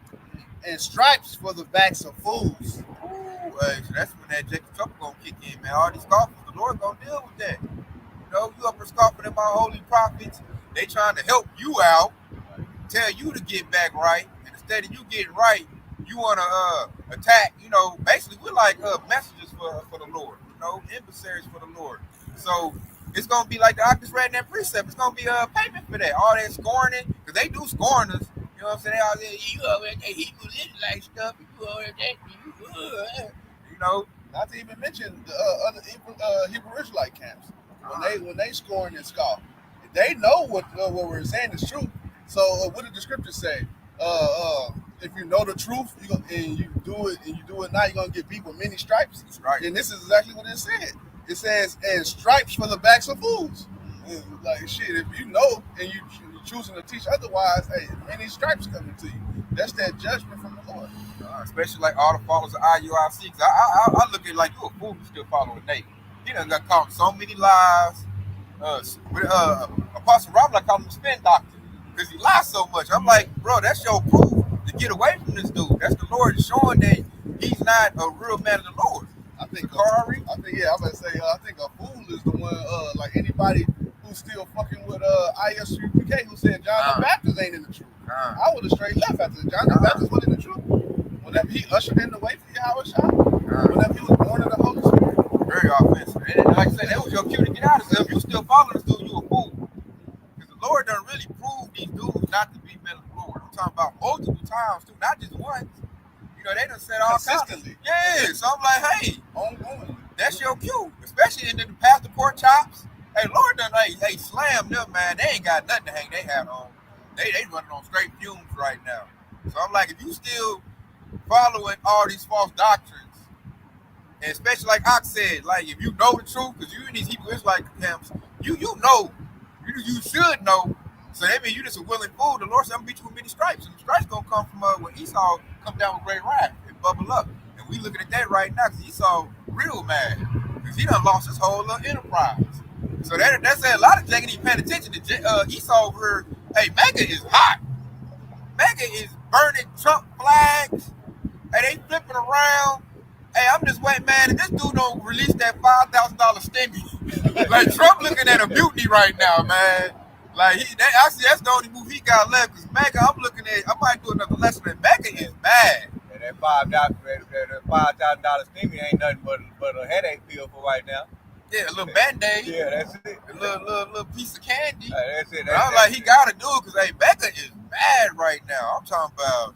and stripes for the backs of fools. Ooh, so that's when that Jacob trouble gonna kick in, man. All these scoffers, the Lord gonna deal with that. You know, you up for scoffing at my holy prophets. They trying to help you out, tell you to get back right, and instead of you getting right, you want to attack. You know, basically we're like messengers for the Lord. You know, emissaries for the Lord. So it's gonna be like I just read in that precept. It's gonna be a payment for that. All that scorning, because they do scorn us. You know what I'm saying? They all say, you over there, that Hebrew Israelite stuff. You over there, you know. Not to even mention the other Hebrew Israelite camps. When they scorn and scoff, they know what we're saying is true. So what did the scripture say? If you know the truth, and you do it now, you're gonna get people many stripes. That's right. And this is exactly what it said. It says, and stripes for the backs of fools. And like shit, if you know and you're choosing to teach otherwise, hey, many stripes coming to you. That's that judgment from the Lord. Especially like all the followers of IUIC. Cause I look at it like you a fool who still following Nate. He done got caught in so many lies. Apostle Robert, I call him the spin doctor because he lies so much. I'm like, bro, that's your proof to get away from this dude. That's the Lord showing that he's not a real man of the Lord. I think Kari. I'm about to say, I think a fool is the one, like anybody who's still fucking with ISUPK who said John the Baptist ain't in the truth. I would have straight left after John the Baptist wasn't in the truth. Whenever he ushered in the way for Yahweh Shah, whenever he was born of the Holy Spirit. Very offensive. And like I said, that was your cue to get out of this. If you still following this dude, you a fool. Because the Lord done really proved these dudes not to be men of the Lord. I'm talking about multiple times too, not just once. You know, they done said all consistently. Yeah, so I'm like, hey, ongoing. That's your cue, especially in the pastor pork chops. Hey, Lord done, hey, slam them, man. They ain't got nothing to hang their hat on. They running on straight fumes right now. So I'm like, if you still following all these false doctrines, and especially like Ox said, like if you know the truth, because you in these Hebrew Israelite camps, you know, you should know. So that means you just a willing fool. The Lord said, I'm gonna beat you with many stripes, and the stripes gonna come from when Esau come down with great wrath and bubble up. And we looking at that right now because Esau real mad because he done lost his whole little enterprise. So that's a lot of Jacob ain't paying attention to Esau over here. Hey, Mega is hot. Mega is burning Trump flags. Hey, they flipping around. Hey, I'm just waiting, man. If this dude don't release that $5,000 stimmy, like Trump looking at a mutiny right now, man. Like I see that's the only move he got left. Cause Mega, I might do another lesson. And Mega is mad. And that $5,000 stimmy ain't nothing but a headache pill for right now. Yeah, a little Band-Aid. Yeah, that's it. A little piece of candy. That's it. I'm like, he gotta do it because hey, Mega is mad right now. I'm talking about.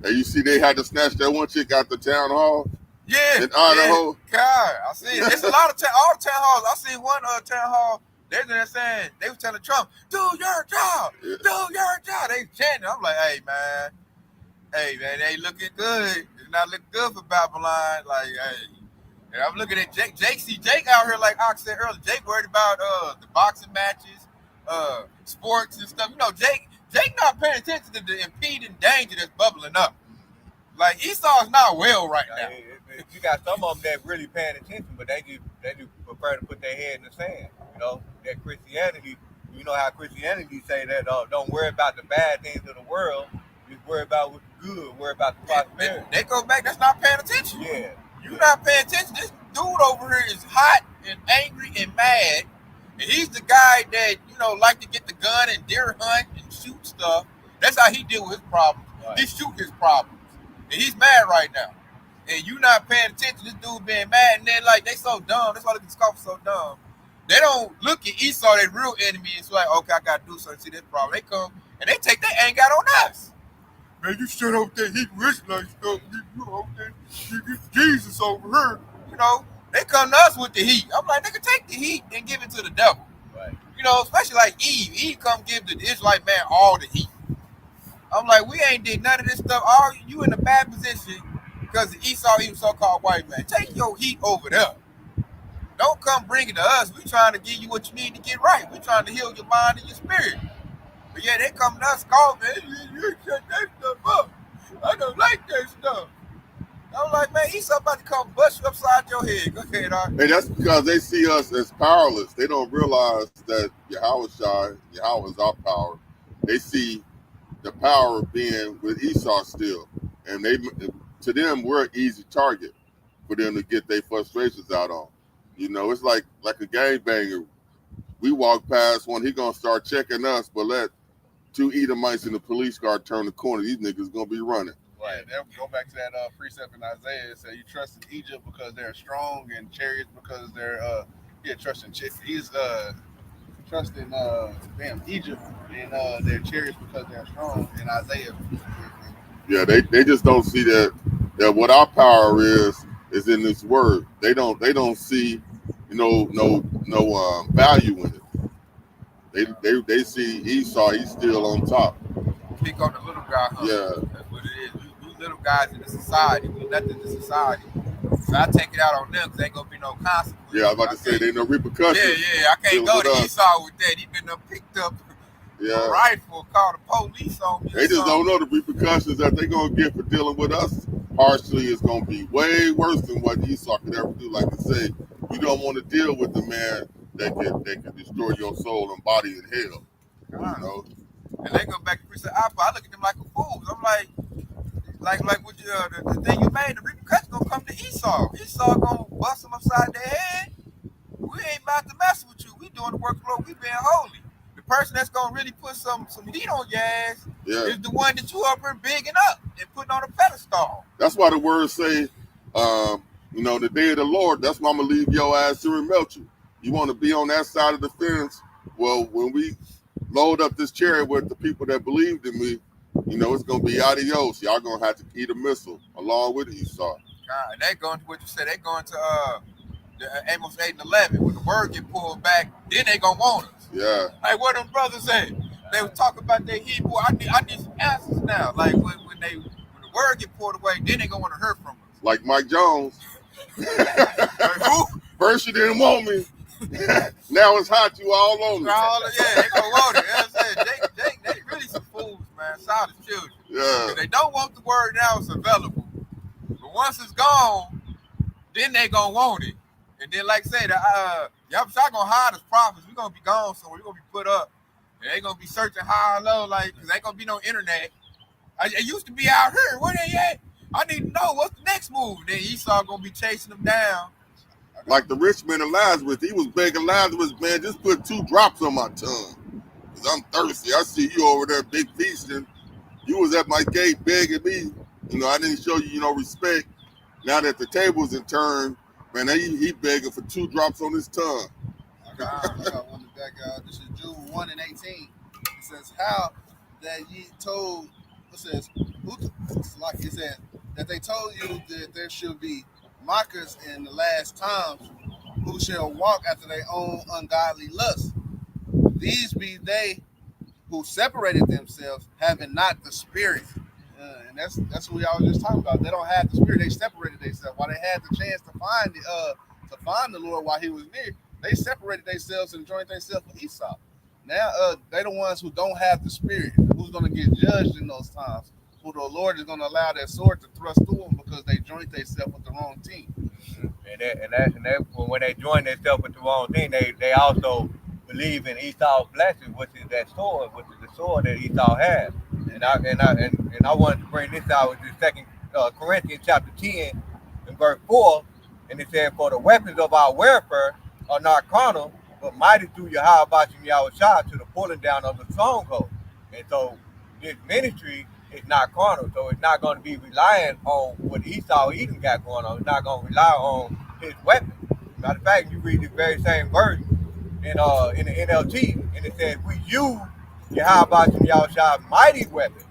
Hey, you see they had to snatch that one chick out the town hall? Yeah. In Idaho? Yeah. God, I see it. It's a lot of all the town halls. I seen one town hall. They were saying, they was telling Trump, do your job. Yeah. Do your job. They chanting. I'm like, hey, man, they ain't looking good. It's not looking good for Babylon. Like, hey. And I'm looking at Jake. Jake out here, like Ox said earlier. Jake worried about the boxing matches, sports and stuff. You know, Jake not paying attention to the impeding danger that's bubbling up. Like Esau's not well right now. You got some of them that really paying attention, but they just prefer to put their head in the sand. You know, that Christianity. You know how Christianity say that don't worry about the bad things of the world. Just worry about what's good. Worry about the prosperity. They go back. That's not paying attention. Yeah. You're not paying attention. This dude over here is hot and angry and mad. And he's the guy that, you know, like to get the gun and deer hunt and shoot stuff. That's how he deal with his problems. Right. He shoot his problems. and he's mad right now. And you not paying attention, this dude being mad, and then like they so dumb. That's why the Scoffer so dumb. They don't look at Esau, their real enemy, and it's like, okay, I gotta do something. See this problem. They come and they take their anger out on us. Man, you shut up there, he rich like stuff. You over there, Jesus over here. You know, they come to us with the heat. I'm like, nigga, take the heat and give it to the devil. Right. You know, especially like Eve. Eve come give the Israelite man all the heat. I'm like, we ain't did none of this stuff. All you in a bad position because Esau, even so-called white man. Take your heat over there. Don't come bring it to us. We trying to give you what you need to get right. We trying to heal your mind and your spirit. But yeah, they come to us, call man, you shut that stuff up. I don't like that stuff. I'm like, man, Esau about to come bust you upside your head. Go ahead, all right. And that's because they see us as powerless. They don't realize that Yahweh is our power. They see the power being with Esau still. And to them, we're an easy target for them to get their frustrations out on. You know, it's like a gangbanger. We walk past one, he gonna start checking us, but let two Edomites in the police car turn the corner, these niggas gonna be running. Right. They'll go back to that precept in Isaiah. It said you trust in Egypt because they're strong, and chariots because they're trusting he's trusting Egypt and their chariots because they're strong. In Isaiah. Yeah, they just don't see that what our power is in this word. They don't see no value in it. They see Esau, he's still on top. Pick on the little guy, huh? Yeah. That's what it is. We little guys in the society. We nothing in society. So I take it out on them because ain't gonna be no consequences. Yeah, I was about to say there ain't no repercussions. Yeah. I can't go to Esau with that. He been picked up a rifle, called the police on me. They just don't know the repercussions that they're gonna get for dealing with us. Harshly, it's gonna be way worse than what Esau could ever do. Like I say, you don't want to deal with the man that can destroy your soul and body in hell. You know. And they go back to precept. I look at them like a fool. I'm like with the thing you made, the repercussions gonna come to Esau. Esau gonna bust them upside their head. We ain't about to mess with you. We doing the work of the Lord. We being holy. The person that's gonna really put some heat on your ass is the one that you up here bigging up and putting on a pedestal. That's why the words say, the day of the Lord, that's why I'm gonna leave your ass here and melt you. You want to be on that side of the fence? Well, when we load up this chariot with the people that believed in me, it's gonna be adios. Y'all gonna have to eat a missile along with Esau. And they going to what you said. They going to Amos 8 and 11. When the word get pulled back, then they gonna want us. Yeah. Like what them brothers say. They would talk about their Hebrew. I need some answers now. Like when the word get pulled away, then they gonna want to hear from us. Like Mike Jones. Like who? First you didn't want me. Now it's hot, you all on me. Yeah, they gonna want it. You know what I'm saying? They really some fools, man. Childish children. Yeah. If they don't want the word now, it's available. But once it's gone, then they gonna want it. And then, like I said, y'all gonna hide as prophets. We're gonna be gone somewhere. We're gonna be put up. And they gonna be searching high and low, like, because ain't gonna be no internet. I used to be out here. Where they at? I need to know what's the next move. And then Esau gonna be chasing them down. Like the rich man of Lazarus, he was begging Lazarus, man, just put 2 drops on my tongue. Because I'm thirsty. I see you over there big feasting. You was at my gate begging me. I didn't show you, respect. Now that the tables in turn, man, he begging for 2 drops on his tongue. I got one of that guy. This is Jude 1 and 18. It says, how that ye told, it says that they told you that there should be mockers in the last times who shall walk after their own ungodly lusts. These be they who separated themselves, having not the spirit. And that's what we all just talking about. They don't have the spirit. They separated themselves. While they had the chance to find the Lord while he was near, they separated themselves and joined themselves with Esau. Now they the ones who don't have the spirit, who's going to get judged in those times, who the Lord is going to allow that sword to thrust through them because they joined themselves with the wrong team. And that when they join themselves with the wrong thing, they also believe in Esau's blessing, which is that sword, which is the sword that Esau has. And I wanted to bring this out with the 2 Corinthians chapter 10 and verse 4, and it said, for the weapons of our warfare are not carnal, but mighty through Yahweh Yahushua to the pulling down of the stronghold. And so this ministry it's not carnal, so it's not going to be relying on what Esau Edom got going on. It's not going to rely on his weapon. Matter of fact, you read this very same verse in the NLT, and it says, "We use Yahweh Shah mighty weapon,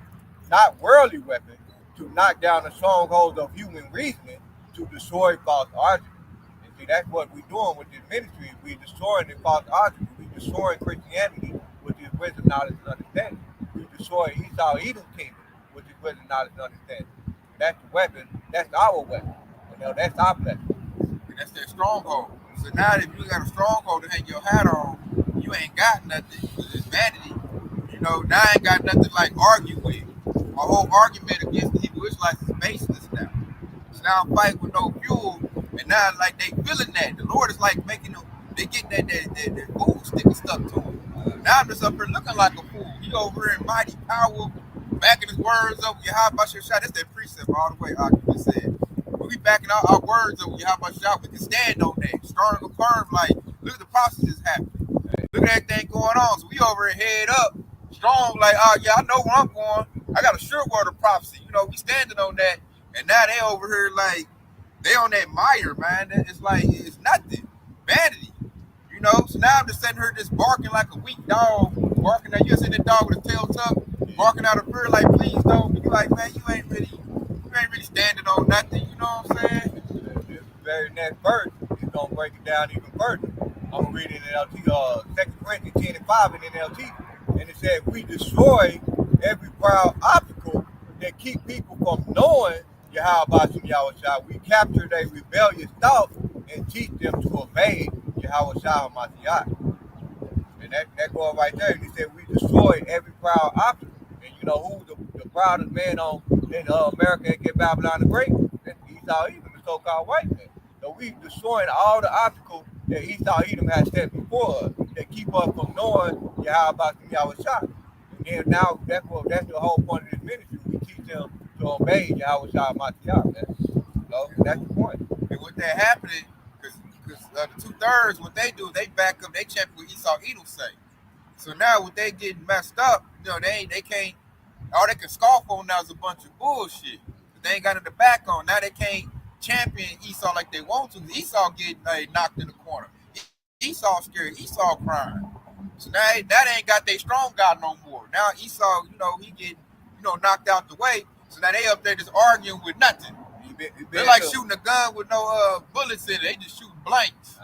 not worldly weapon, to knock down the strongholds of human reasoning, to destroy false arguments." And see, that's what we're doing with this ministry. We're destroying the false arguments. We're destroying Christianity with this wisdom, knowledge, and understanding. We destroy Esau Edom kingdom with this wisdom, knowledge, and understanding. That's the weapon. That's our weapon. That's our blessing. And that's that stronghold. So now if you got a stronghold to hang your hat on, you ain't got nothing. It's vanity. Now I ain't got nothing like argue with. My whole argument against the Hebrew Israelites is baseless now. So now I'm fighting with no fuel, and now like they feeling that. The Lord is like making them, they get that food sticker stuck to them. Now I'm just up here looking like a fool. He over here in mighty power, backing his words up. Yahweh Shah. That's that precept all the way. I just said. We backing our words up. Yahweh Shah. We can stand on that. Strong and firm. Like, look at the process that's happening. Look at everything going on. So we over here head up, strong. Like, oh yeah, I know where I'm going. I got a sure word of prophecy. We standing on that. And now they over here like they on that mire, man. It's like it's nothing. Vanity. So now I'm just sitting here just barking like a weak dog, barking at you, sitting that dog with his tail tucked, barking out of fear, like please don't. You like, man, you ain't really standing on nothing. You know what I'm saying? This very next verse is gonna break it down even further. I'm reading NLT, 2 Corinthians 10:5 in NLT, and it says, "We destroy every proud obstacle that keep people from knowing Yahweh Shah. We capture their rebellious thoughts and teach them to obey Yahweh Shah Mashiach." And that goes right there. He said, "We destroy every proud obstacle." And you know who the proudest man in America at Babylon the Great? That's Esau Edom, the so-called white man. So we destroying all the obstacles that Esau Edom has set before us that keep us from knowing Yahweh Shah. And then now that's the whole point of this ministry. We teach them to obey Yahweh Shah Mashiach. That's the point. And with that happening, because the 2/3, what they do, they back up, they champion what Esau Edom say. So now what they getting messed up, they can't, all they can scoff on now is a bunch of bullshit. They ain't got it to back on. Now they can't champion Esau like they want to. Esau getting knocked in the corner. Esau scared. Esau crying. So now that ain't got their strong guy no more. Now Esau, he get, knocked out the way. So now they up there just arguing with nothing. They're like shooting a gun with no bullets in it. They just shooting blanks.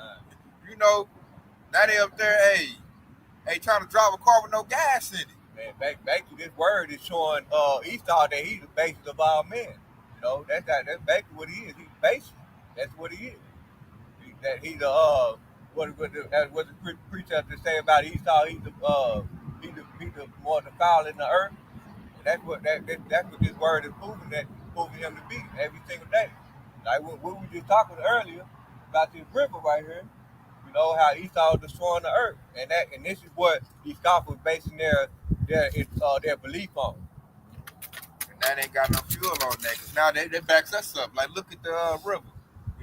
Now they up there, trying to drive a car with no gas in it. Man, back to this word is showing Esau that he's the basis of all men. That's basically what he is. He's basic. That's what he is. He's what the precept to say about Esau. He's the more defiled in the earth. And that's what this word is proving him to be every single day. Like what we were just talking earlier about this river right here. How Esau is destroying the earth, and this is what these scoffers basing their belief on. And now they ain't got no fuel on that. Cause now they backs us up. Like look at the river.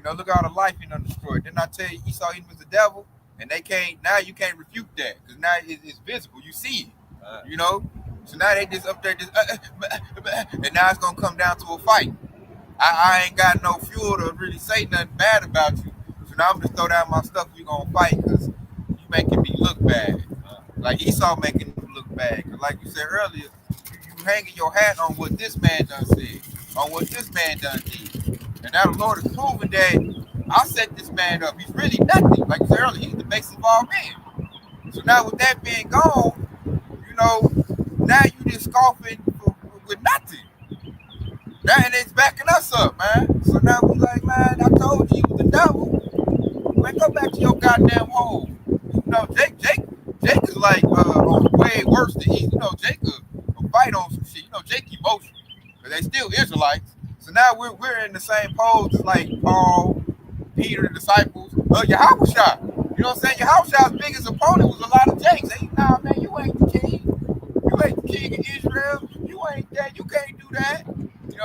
Look at all the life destroyed. Didn't I tell you Esau Edom was the devil? And they can't. Now you can't refute that because now it's visible. You see it. So now they just up there and now it's gonna come down to a fight. I ain't got no fuel to really say nothing bad about you. So now I'm just throw down my stuff. You gonna fight because you making me look bad. Like Esau making you look bad. Cause like you said earlier, you hanging your hat on what this man done said, on what this man done did. And now the Lord is proving that I set this man up. He's really nothing. Like you said earlier, he's the basis of all men. So now with that being gone, now you just scoffing with nothing. Now and it's backing us up, man. So now we like, man, I told you was the devil. Man, go back to your goddamn hole. Jake is like way worse than he. Jake will fight on some shit. Jake emotional, but they still Israelites. So now we're in the same pose as like Paul, Peter, the disciples. Yahweh Shah. You know what I'm saying? Yahweh Shah's biggest opponent was a lot of Jakes. Hey, nah, man, you ain't the king. You ain't the king of Israel. You ain't that. You can't do that.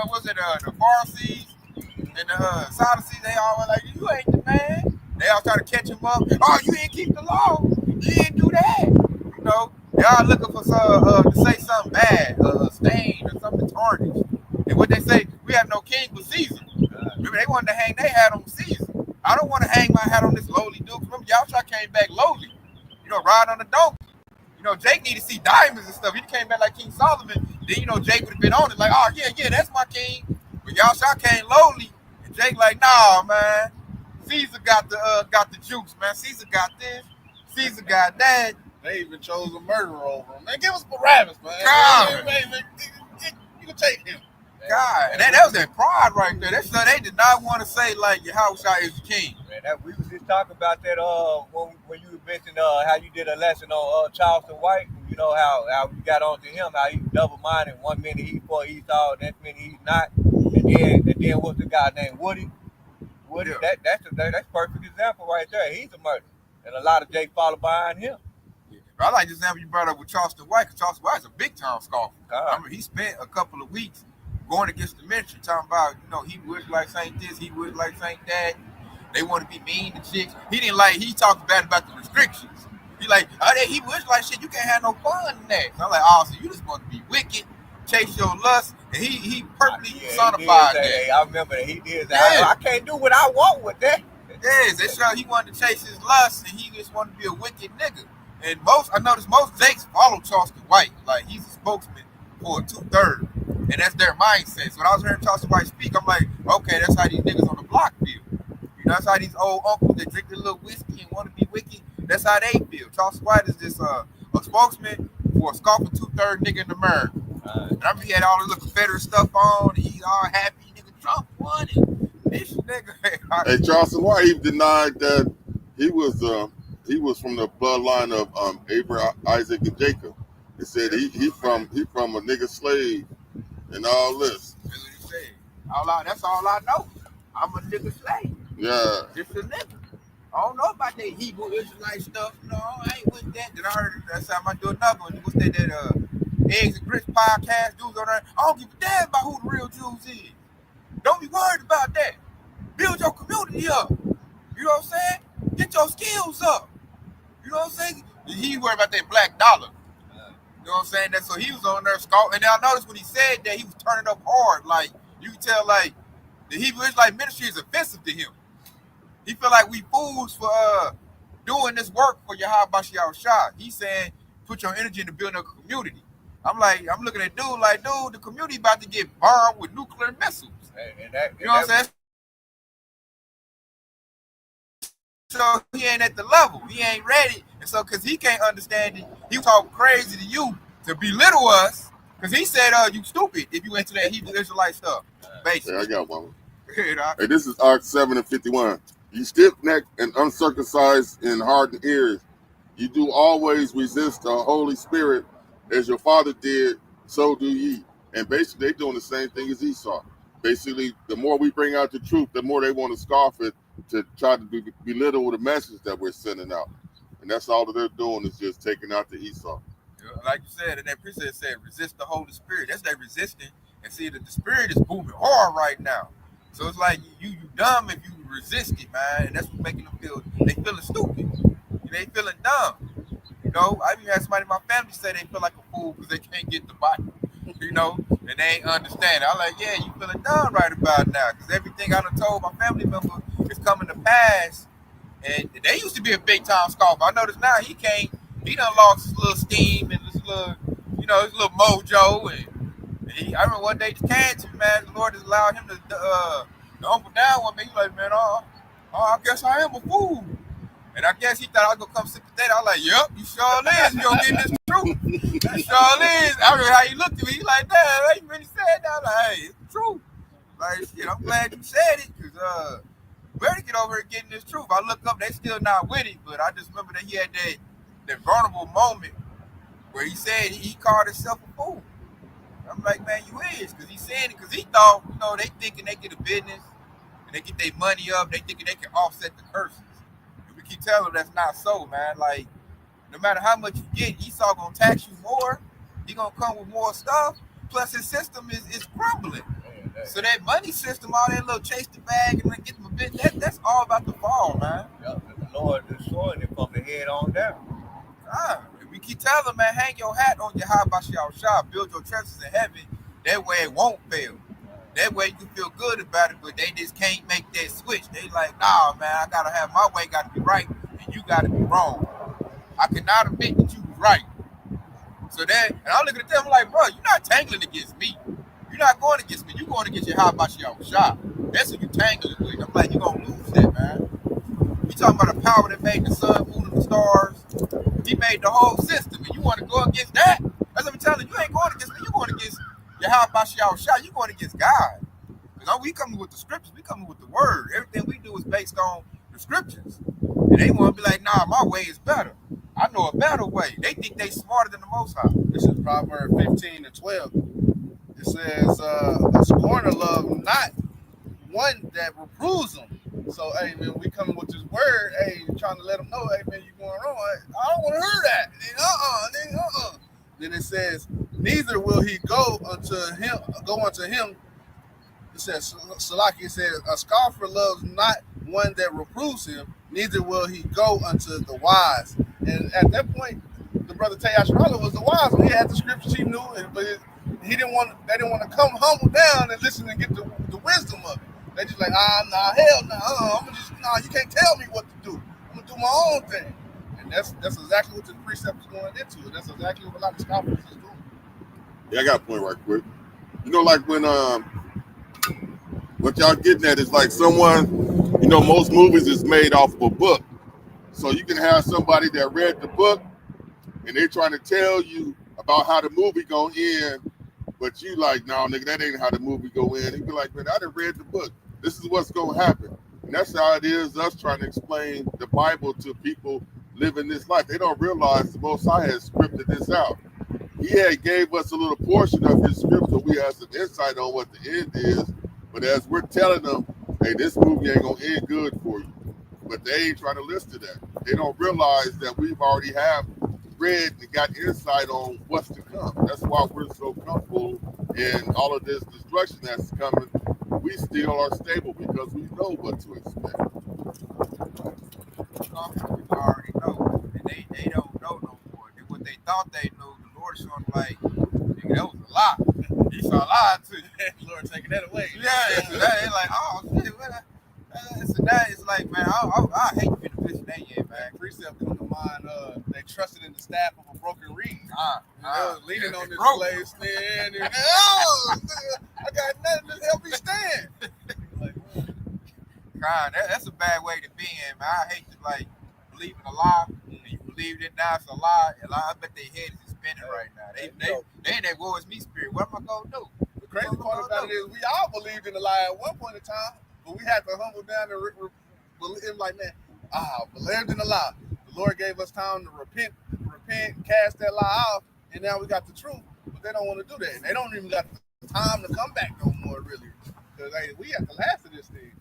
Was it the Pharisees and the Sadducees? They all were like, you ain't the man. They all try to catch him up. Oh, you didn't keep the law. You didn't do that. They all looking for some to say something bad, stain or something want to tarnish. And what they say, we have no king but Caesar. Remember, they wanted to hang their hat on Caesar. I don't want to hang my hat on this lowly dude. Remember, Yahusha came back lowly. Riding on a donkey. Jake needed to see diamonds and stuff. He came back like King Solomon. Then, Jake would have been on it like, oh, yeah, that's my king. But Yahusha came lowly. And Jake like, nah, man. Caesar got the juice, man. Caesar got this. Caesar got that. They even chose a murderer over him. Man, give us Barabbas, man. God. You can take him. God, and that was that pride right there. That's so they did not want to say like Yahusha is the king. Man, we was just talking about that when you mentioned how you did a lesson on Charleston White. How we got onto him, how he's double-minded. 1 minute he's for Esau, next minute he's not. And then what's the guy named Woody? Woody, yeah. That's perfect example right there. He's a murderer, and a lot of Jake follow behind him. I like the example you brought up with Charleston White, because Charleston White's a big-time scoffer. I mean, he spent a couple of weeks going against the ministry, talking about, he was like saying this, he was like saying that. They want to be mean to chicks. He talked bad about the restrictions. He like, he was like, shit, you can't have no fun in that. So I'm like, oh, so you just want to be wicked, chase your lust, and he perfectly personified that. I remember that he did that. Yeah. I can't do what I want with that. Yes, they showed he wanted to chase his lust, and he just wanted to be a wicked nigga. And I noticed most Jakes follow Charleston White. Like, he's a spokesman for a 2/3. And that's their mindset. So when I was hearing Charleston White speak, I'm like, okay, that's how these niggas on the block feel. That's how these old uncles that drink a little whiskey and want to be wicked, that's how they feel. Charleston White is just a spokesman for a scoffer 2/3 nigga in America. And I remember he had all the little Confederate stuff on, and he's all happy, nigga, Trump won it. This nigga. Hey, Charleston White, he denied that he was from the bloodline of Abraham, Isaac, and Jacob. He said he from a nigga slave and all this. That's what he said. That's all I know. I'm a nigga slave. Yeah. Just a nigga. I don't know about that Hebrew Israelite stuff. No, I ain't with that. Then I heard that time I do another one. What's that Eggs and Grits podcast dudes on there? I don't give a damn about who the real Jews is. Don't be worried about that. Build your community up. You know what I'm saying? Get your skills up. You know what I'm saying? He worried about that black dollar. You know what I'm saying? That's so he was on there scoffing. And I noticed when he said that, he was turning up hard. Like, you can tell, like, the Hebrew Israelite ministry is offensive to him. He feel like we fools for doing this work for Yahweh. He's saying, put your energy into building a community. I'm looking at dude like, dude, the community about to get bombed with nuclear missiles. You know what I'm saying? So he ain't at the level. He ain't ready. And so, because he can't understand it, he was talking crazy to you to belittle us. Because he said, you stupid if you into that Hebrew Israelite stuff. Basically. Yeah, I got one. Hey, this is Ark 7 and 51. You stiff-necked and uncircumcised in hardened ears. You do always resist the Holy Spirit as your father did, so do ye. And basically, they're doing the same thing as Esau. Basically, the more we bring out the truth, the more they want to scoff it to try to belittle the message that we're sending out. And that's all that they're doing is just taking out the Esau. Like you said, and that preacher said, resist the Holy Spirit. That's they resisting. And see, that the Spirit is booming hard right now. So it's like you dumb if you resist it, man. And that's what's making them feel, they feeling stupid. They feeling dumb. I even had somebody in my family say they feel like a fool because they can't get the Bible. And they ain't understand. I'm like, yeah, you feeling dumb right about now. Because everything I done told my family member is coming to pass. And they used to be a big time scoffer. I notice now he done lost his little steam and his little, his little mojo. And I remember one day he came to me, man, the Lord has allowed him to humble down one day. He's like, man, I guess I am a fool. And I guess he thought I was going to come sympathetic. I was like, yep, you sure is. You don't get this truth. You sure is. I remember how he looked at me. He's like, damn, you really said that? I'm like, hey, it's the truth. Like, shit, I'm glad you said it because we better get over here getting this truth. I look up, they still not with it, but I just remember that he had that vulnerable moment where he said he called himself a fool. I'm like, man, you is, because he said it because he thought, they thinking they get a business and they get their money up, they thinking they can offset the curses. We keep telling them that's not so, man. Like, no matter how much you get, Esau gonna tax you more. He gonna come with more stuff. Plus, his system is crumbling. So that money system, all that little chase the bag and then get them a bit, that's all about the fall, man. Yeah, the Lord is destroying it from the head on down. We keep telling them, man, hang your hat on Yahweh Shah, build your treasures in heaven, That way it won't fail. That way you can feel good about it, but they just can't make that switch. They like, nah, man, I gotta have my way, gotta be right, and you gotta be wrong. I cannot admit that you was right. So then, and I'm looking at them like, bro, you're not tangling against me. You're not going against me. You're going against your how about your shop. That's what you tangling with. I'm like, you're gonna lose that, man. You talking about the power that made the sun, moon, and the stars. He made the whole system, and you want to go against that? That's what I'm telling you. You ain't going against me. You're going against your how about your shot. You're going against God. Because we coming with the scriptures. We coming with the word. Everything we do is based on the scriptures. And they want to be like, nah, my way is better. I know a better way. They think they smarter than the Most High. This is Proverbs 15:12. It says, a scorner love not one that reproves them. So, hey, man, we coming with this word, hey, trying to let them know, hey, man, you going wrong. I don't want to hear that. Then it says, neither will he go unto him. It says, Salaki, it says, a scoffer loves not one that reproves him, neither will he go unto the wise. And at that point, the brother Tayashrala was the wise one. He had the scriptures he knew, but they didn't want to come humble down and listen and get the wisdom of it. They just like, hell no, you can't tell me what to do. I'm gonna do my own thing. And that's exactly what the precept is going into. That's exactly what a lot of scoffers is doing. Yeah, I got a point right quick. You know, like when what y'all getting at is like someone, you know, most movies is made off of a book. So you can have somebody that read the book and they're trying to tell you about how the movie gonna end, but you like, no, nigga, that ain't how the movie go in. He'd be like, man, I done read the book. This is what's gonna happen. And that's how it is, us trying to explain the Bible to people living this life. They don't realize the Most High has scripted this out. He had gave us a little portion of his script so we have some insight on what the end is. But as we're telling them, hey, this movie ain't gonna end good for you. But they ain't trying to listen to that. They don't realize that we've already have read and got insight on what's to come. That's why we're so comfortable in all of this destruction that's coming. We still are stable because we know what to expect. People already know, and they don't know no more. And what they thought they knew, the Lord showed them like, nigga, that was a lie. He saw a lie to you. The Lord taking that away. Yeah, so that ain't like, oh shit, so that is like, man, I hate to be in the position they in, man. Precept come to mind. They trusted in the staff of a broken reed. Leaning on this broke. place, and I got nothing to help me stand. Like, God, that's a bad way to be in, man. I hate to like believe in a lie, and you believe it now it's a lie. And I bet their head is spinning right now. They in that woe is me spirit. What am I gonna do? the crazy part about it is we all believed in the lie at one point in time, but we had to humble down and believe, like, man, believed in the lie. The Lord gave us time to repent, cast that lie off, and now we got the truth. But they don't want to do that. And they don't even got the time to come back no more, really. Because we have the last of this thing.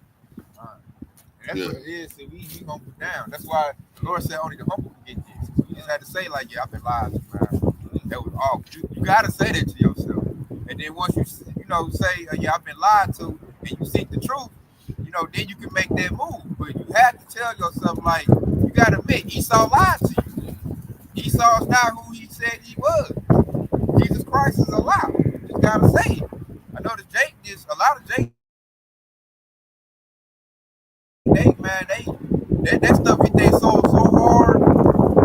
That's what it is. See, we gonna put down. That's why the Lord said only the humble can get this. So you just had to say like, yeah, I've been lied to, man. That was all. You gotta say that to yourself. And then once you say, yeah, I've been lied to, and you seek the truth, then you can make that move. But you have to tell yourself, like, you gotta admit, Esau lied to you. Esau's not who he said he was. Jesus Christ is a lie. You just gotta say it. I know a lot of Jake. That stuff hit their soul so hard,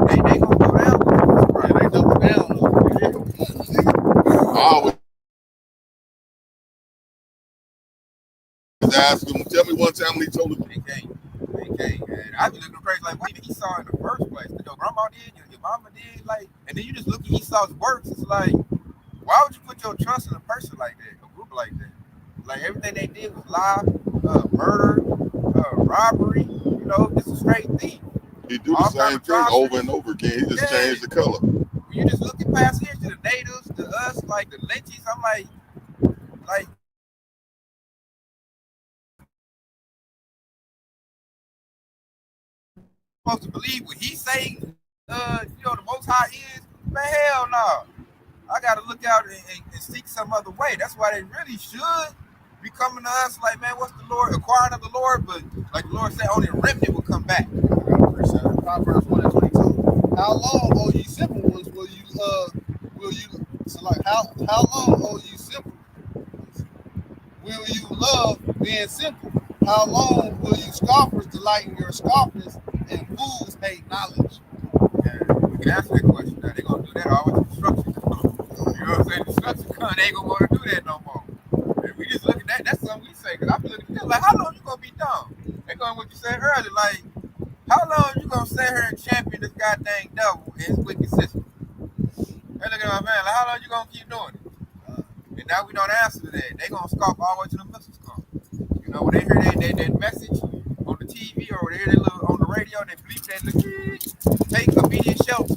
they gonna go down with it. Right? They double down. I always ask him, tell me one time when he told me. They can't. And I be looking crazy like, what did Esau in the first place? Your grandma did, your mama did, like, and then you just look at Esau's works. It's like, why would you put your trust in a person like that, a group like that? Like everything they did was lie, murder, robbery. It's a straight thief. He do the same thing over and over again. He just changed the color. When you just look at past history, the natives, to us, like the lynchies, I'm like supposed to believe what he's saying. The Most High is, man, hell no. I gotta look out and seek some other way. That's why they really should be coming to us like, man, what's the Lord, inquiring of the Lord? But like the Lord said, only a remnant will come back. Proverbs 1:22. How long, O ye simple ones, will you so like how long, O ye simple Again, simple. How long will you scoffers delight in your scoffers and fools hate knowledge? Yeah, we can answer that question now. They're gonna do that all with construction. You know what I'm saying? Construction come, they ain't gonna want to do that no more. And we just look at that. That's something we say. Cause I be looking at them like, how long you gonna be dumb? They going what you said earlier. Like, how long you gonna sit here and champion this goddamn devil and his wicked system? They look at my man like, how long you gonna keep doing it? And now we don't answer to that. They gonna scoff all the way to the missiles come. You know, when they hear that message on the TV or they hear that little on the radio, they bleep that little take immediate shelter.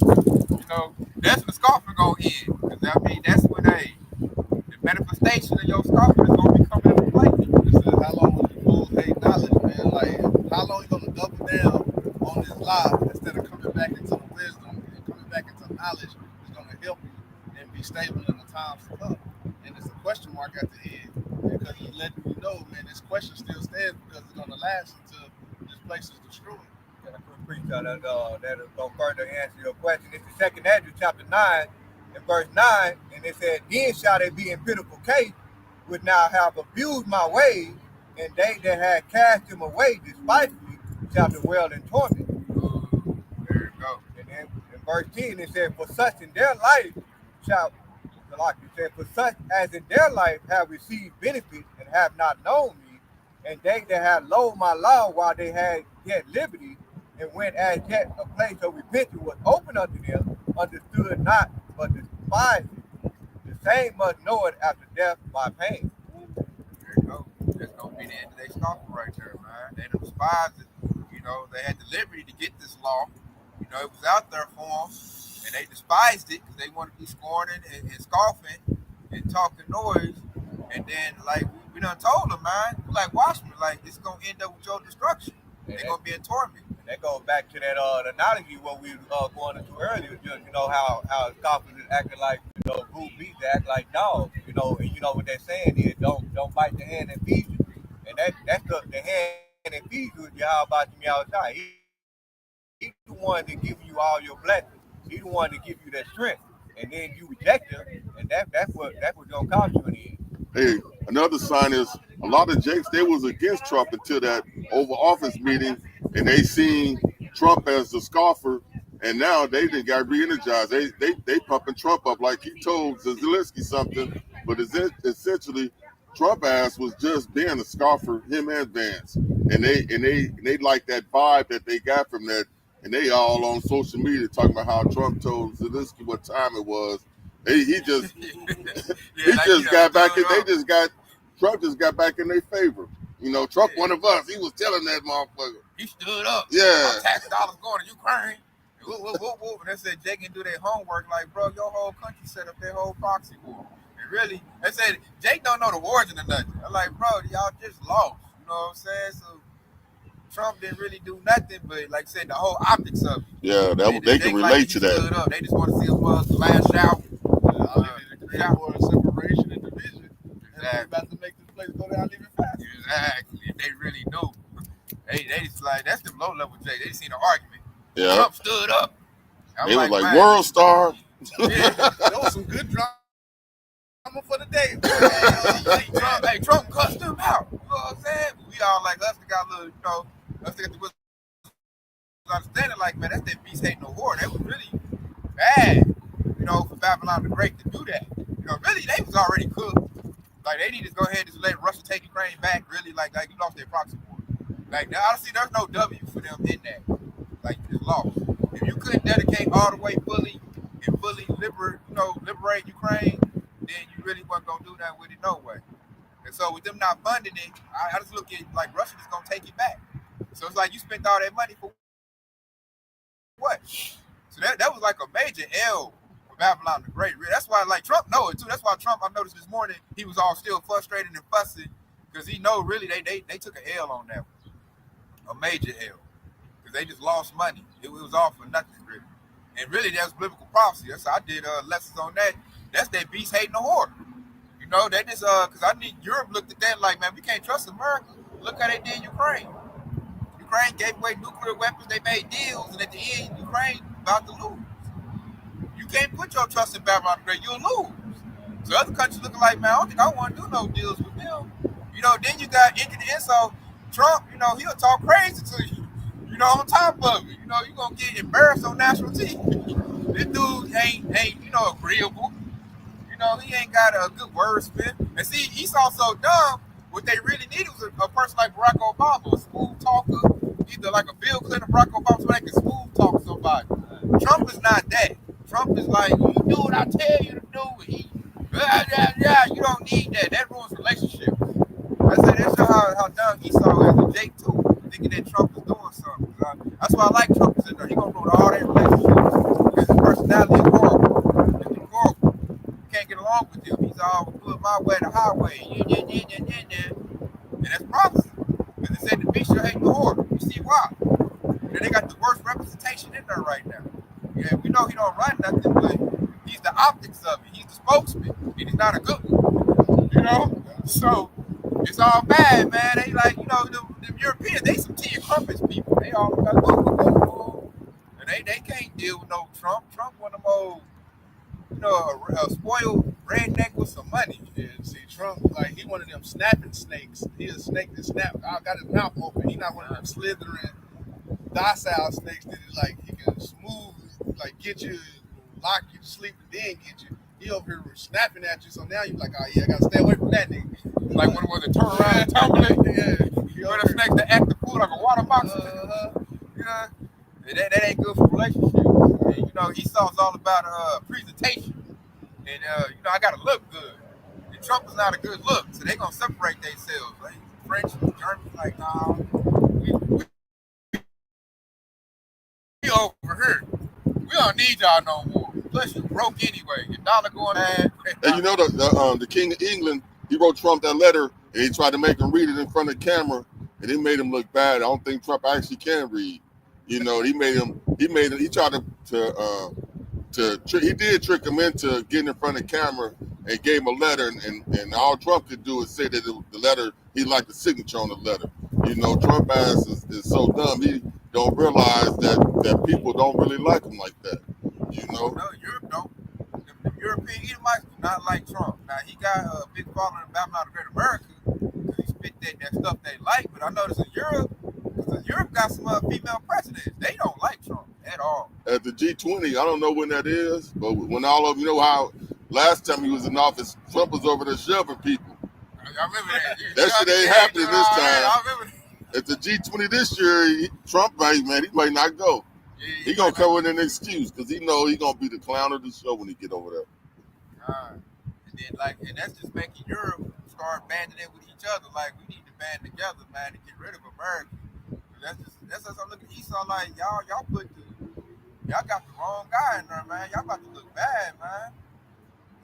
You know, that's when the scoffing gonna end. Cause I mean, that's when the manifestation of your scoffing is gonna be coming into play. This is how long will you fools hate knowledge, man? Like, how long you gonna double down on this lie instead of coming back into the wisdom and coming back into knowledge that's gonna help you and be stable in the times to come? And it's a question mark at the end because he's letting you know, man, this question still stands because it's gonna last until this place is destroyed. And I could preach on that. That'll go further answer your question. It's the second Andrew chapter 9 and verse 9, and it said, "Then shall they be in pitiful case, which now have abused my ways, and they that had cast him away despitefully shall dwell in torment." There you go. And then in verse 10 it said, "For such in their life shall," like it said, "for such as in their life have received benefit and have not known me, and they that had loathed my law while they had yet liberty, and when as yet a place of repentance was open unto them, understood not, but despised it. The same must know it after death by pain." There you go. That's gonna be the end of their scoffing right there, man. They done despised it. You know, they had the liberty to get this law. You know, it was out there for them, and they despised it because they wanted to be scorning and scoffing and talking noise. And then, like, we done told them, man, we like Watchmen, like, it's gonna end up with your destruction. They're gonna be in torment. And that goes back to that analogy what we were going into earlier. Just, you know how scoffers is acting like brute beasts, they act like dogs. You know, and you know what they're saying is don't bite the hand that feeds you. And that's the hand that feeds you is Yahweh about you outside. He's the one that gives you all your blessings. He's the one that gives you that strength. And then you reject him, and that's what's gonna cost you in the end. Hey, another sign is a lot of Jakes, they was against Trump until that Oval Office meeting, and they seen Trump as the scoffer, and now they done got re-energized. They pumping Trump up like he told Zelensky something, but essentially Trump ass was just being a scoffer, him and Vance, and they like that vibe that they got from that, and they all on social media talking about how Trump told Zelensky what time it was. He just got back in. Trump just got back in their favor. You know, Trump one of us. He was telling that motherfucker. He stood up. Yeah. Our tax dollars going to Ukraine. And they said Jake can do their homework. Like, bro, your whole country set up their whole proxy war. And really, they said Jake don't know the origin of nothing. I'm like, bro, y'all just lost. You know what I'm saying? So Trump didn't really do nothing, but like I said, the whole optics of it. Yeah, they can relate to that. Up. They just want to see us lash out. For separation and division. Exactly. And we're about to make this place go down even faster. Exactly. They really do. They just like, that's the low level Jay. They seen an argument. Yeah. Trump stood up. They was like world star. Yeah, there was some good drama for the day. Trump cussed him out. You know what I'm saying? We all like us that got a little, you know, us that got the understanding like, man, that's that beast hating no whore. That was really bad, you know, for Babylon the Great to do that. You know, really, they was already cooked. Like, they need to go ahead and just let Russia take Ukraine back, really, like you lost their proxy war. Like, now, honestly, there's no W for them in that. Like, you just lost. If you couldn't dedicate all the way fully and fully liberate Ukraine, then you really wasn't going to do that with it no way. And so with them not funding it, I just look at, like, Russia is going to take it back. So it's like you spent all that money for what? So that was like a major L for Babylon the Great. That's why, like, Trump know it too. That's why Trump, I noticed this morning, he was all still frustrated and fussing because he know really they took an L on that one. A major L. Because they just lost money. It was all for nothing, really. And really, that's biblical prophecy. That's I did lessons on that. That's that beast hating the whore. You know, they just, because I think Europe looked at that like, man, we can't trust America. Look how they did Ukraine. Ukraine gave away nuclear weapons. They made deals, and at the end, Ukraine about to lose. You can't put your trust in Babylon the Great. You'll lose. So other countries looking like, man, I don't think I want to do no deals with them. Then you got into the insult. Trump, he'll talk crazy to you. On top of it, you're gonna get embarrassed on national TV. This dude ain't agreeable. He ain't got a good word spin. And see, Esau's so dumb. What they really needed was a person like Barack Obama, a smooth talker, either like a Bill Clinton or Barack Obama, so they can smooth talk somebody. Trump is not that. Trump is like, you do what I tell you to do. You don't need that. That ruins relationships. That's how dumb Esau is, and Jake too, thinking that Trump is doing something. That's why I like Trump is in there. He gonna ruin all their relationships because his personality is horrible. It's horrible. Can't get along with him. He's all put my way the highway. And that's prophecy. Because it said the beast shall hate the whore. You see why? They got the worst representation in there right now. Yeah, we know he don't run nothing, but he's the optics of it. He's the spokesman. And he's not a good one. So it's all bad, man. They like, the Europeans, they some tea and crumpets people. They all got and they can't deal with no Trump. Trump one of them old, a spoiled redneck with some money. Yeah, see, Trump, like, he one of them snapping snakes. He's a snake that snap. I got his mouth open. He not one of them slithering, docile snakes that is like, he can smooth, like, get you, lock you to sleep, and then get you. He over here snapping at you, so now you like, oh yeah, I gotta stay away from that nigga. Like one of them that turn around and tumbling. Yeah. One of them snakes that act the fool like a water box. That ain't good for relationships. And, Esau's all about presentation. And, I gotta look good. And Trump is not a good look, so they gonna separate themselves. Like French and Germans, like, nah, we over here. We don't need y'all no more. Plus, you broke anyway. Your dollar going bad. And the King of England, he wrote Trump that letter, and he tried to make him read it in front of the camera, and it made him look bad. I don't think Trump actually can read. He tried he did trick him into getting in front of the camera and gave him a letter, and all Trump could do is say that the letter, he liked the signature on the letter. Trump ass is so dumb, he don't realize that people don't really like him like that. No, Europe don't. The European Edomites do not like Trump. Now, he got a big following in Babylon the Great America because he spit that stuff they like. But I noticed in Europe, because Europe got some female presidents, they don't like Trump at all. At the G20, I don't know when that is, but when all of how last time he was in office, Trump was over there shoving people. I remember that. That shit ain't happening this time. I remember that. At the G20 this year, Trump, he might not go. Yeah, he gonna come with an excuse because he know he gonna be the clown of the show when he get over there. And that's just making Europe start banding it with each other. Like, we need to band together, man, to get rid of America. That's just I'm looking at Esau like, y'all got the wrong guy in there, man. Y'all about to look bad, man.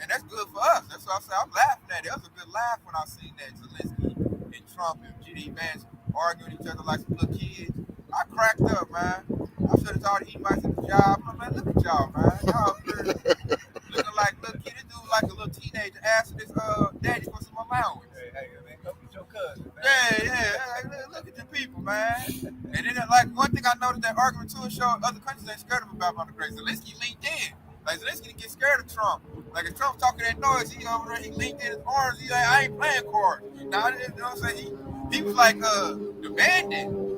And that's good for us. That's what I said. I'm laughing at it. It was a good laugh when I seen that Zelensky and Trump and G.D. Vance arguing each other like some little kids. I cracked up, man. I should have told the Edomites at the job. I'm like, man, look at y'all, man. Y'all looking like little kid. This dude like a little teenager asking his daddy for some allowance. Hey, man, go get your cousin, man. Yeah. Look at your people, man. And then, like, one thing I noticed that argument too is showing other countries ain't scared of him about the great. Zelensky leaned in. Like, Zelensky didn't get scared of Trump. Like, if Trump talking that noise, he over there, he leaned in his arms. He like, I ain't playing cards. Now, you know what I'm saying? He was like demanding.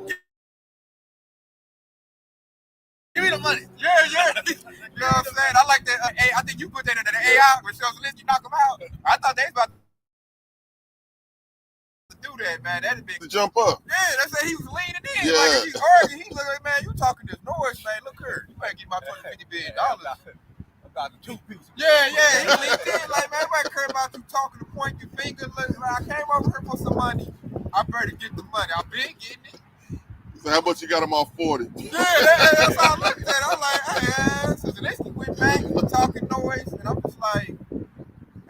Give me the money. Yeah. You know what I'm saying? I like that. I think you put that in the AI when Zelensky knock him out. I thought they was about to do that, man. That'd be to jump up. Yeah, they say he was leaning in. Yeah. Like, if he's arguing, he's like, man, you talking this noise, man. Look here. You better get my $20-50 billion. About the two pieces. Yeah. He leaned in like, man, everybody care about you talking to point your finger. Look, I came over here for some money. I better get the money. I've been getting it. So how much you got him off 40? Yeah, that's how I looked at it. I'm like, hey, so Zelensky went back and talking noise, and I'm just like, it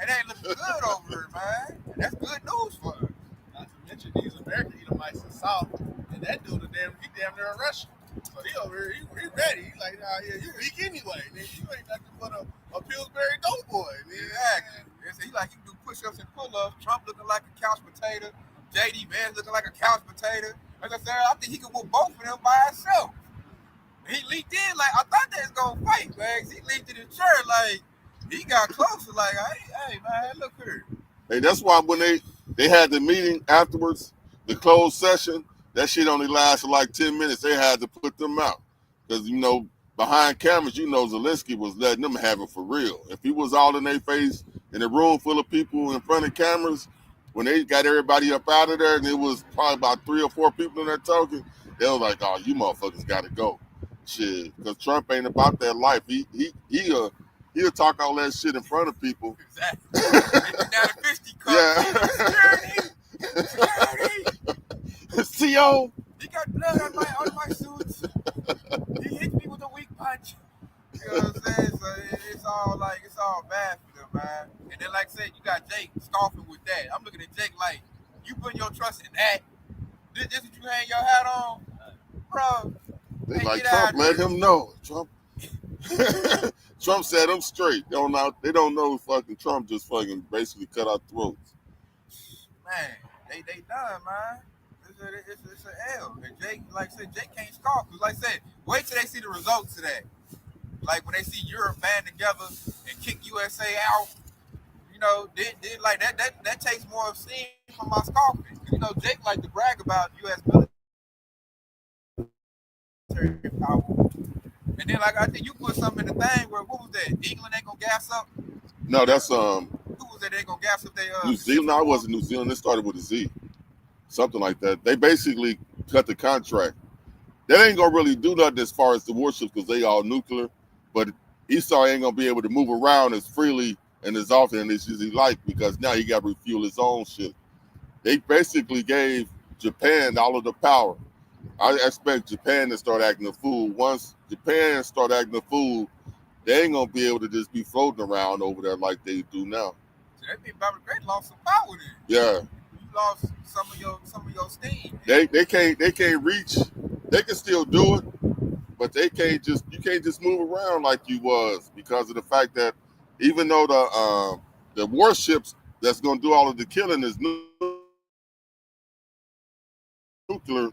ain't looking good over here, man. And that's good news for us. Not to mention these American Edomites in the South, and that dude, he damn near a Russian. So he over here, he ready. He like, nah, yeah, you weak anyway. Nigga, you ain't nothing but a Pillsbury Doughboy. Exactly. He like, he can do push-ups and pull-ups. Trump looking like a couch potato. J.D. Vance looking like a couch potato. Like I said, I think he could whoop both of them by himself. He leaked in like, I thought they was gonna fight, man. He leaked in his shirt like, he got closer like, hey, man, look here. Hey, that's why when They had the meeting afterwards, the closed session. That shit only lasted like 10 minutes. They had to put them out because behind cameras, Zelensky was letting them have it for real. If he was all in their face in a room full of people in front of cameras, when they got everybody up out of there, and it was probably about 3 or 4 people in there talking, they was like, "Oh, you motherfuckers got to go." Shit, because Trump ain't about that life. He'll talk all that shit in front of people. Exactly. Down the 50 cup. Security. CO. He got blood on my suits. He hit me with a weak punch. You know what I'm saying? So it's all bad for them, man. And then, like I said, you got Jake scoffing with that. I'm looking at Jake like, you putting your trust in that? This what you hang your hat on, bro? They like Trump. Let him know, Trump. Trump said them straight. They don't know fucking Trump just fucking basically cut our throats. Man, they done, man. It's an L. And Jake, like I said, Jake can't scoff. Cause like I said, wait till they see the results of that. Like when they see Europe band together and kick USA out, did like that takes more steam from my scoffing. Jake like to brag about U.S. military power. And then like I think you put something in the thing where what was that? England ain't gonna gas up? No, that's Who was that? They gonna gas up they New Zealand. No, it wasn't New Zealand. It started with a Z. Something like that. They basically cut the contract. That ain't gonna really do nothing as far as the warships because they all nuclear. But Esau ain't gonna be able to move around as freely and as often as he like because now he got to refuel his own shit. They basically gave Japan all of the power. I expect Japan to start acting a fool. Once Japan start acting a fool, they ain't gonna be able to just be floating around over there like they do now. So that means Bobby Great lost some power then. Yeah. You lost some of your steam. They can't reach. They can still do it, but you can't just move around like you was because of the fact that even though the warships that's gonna do all of the killing is nuclear,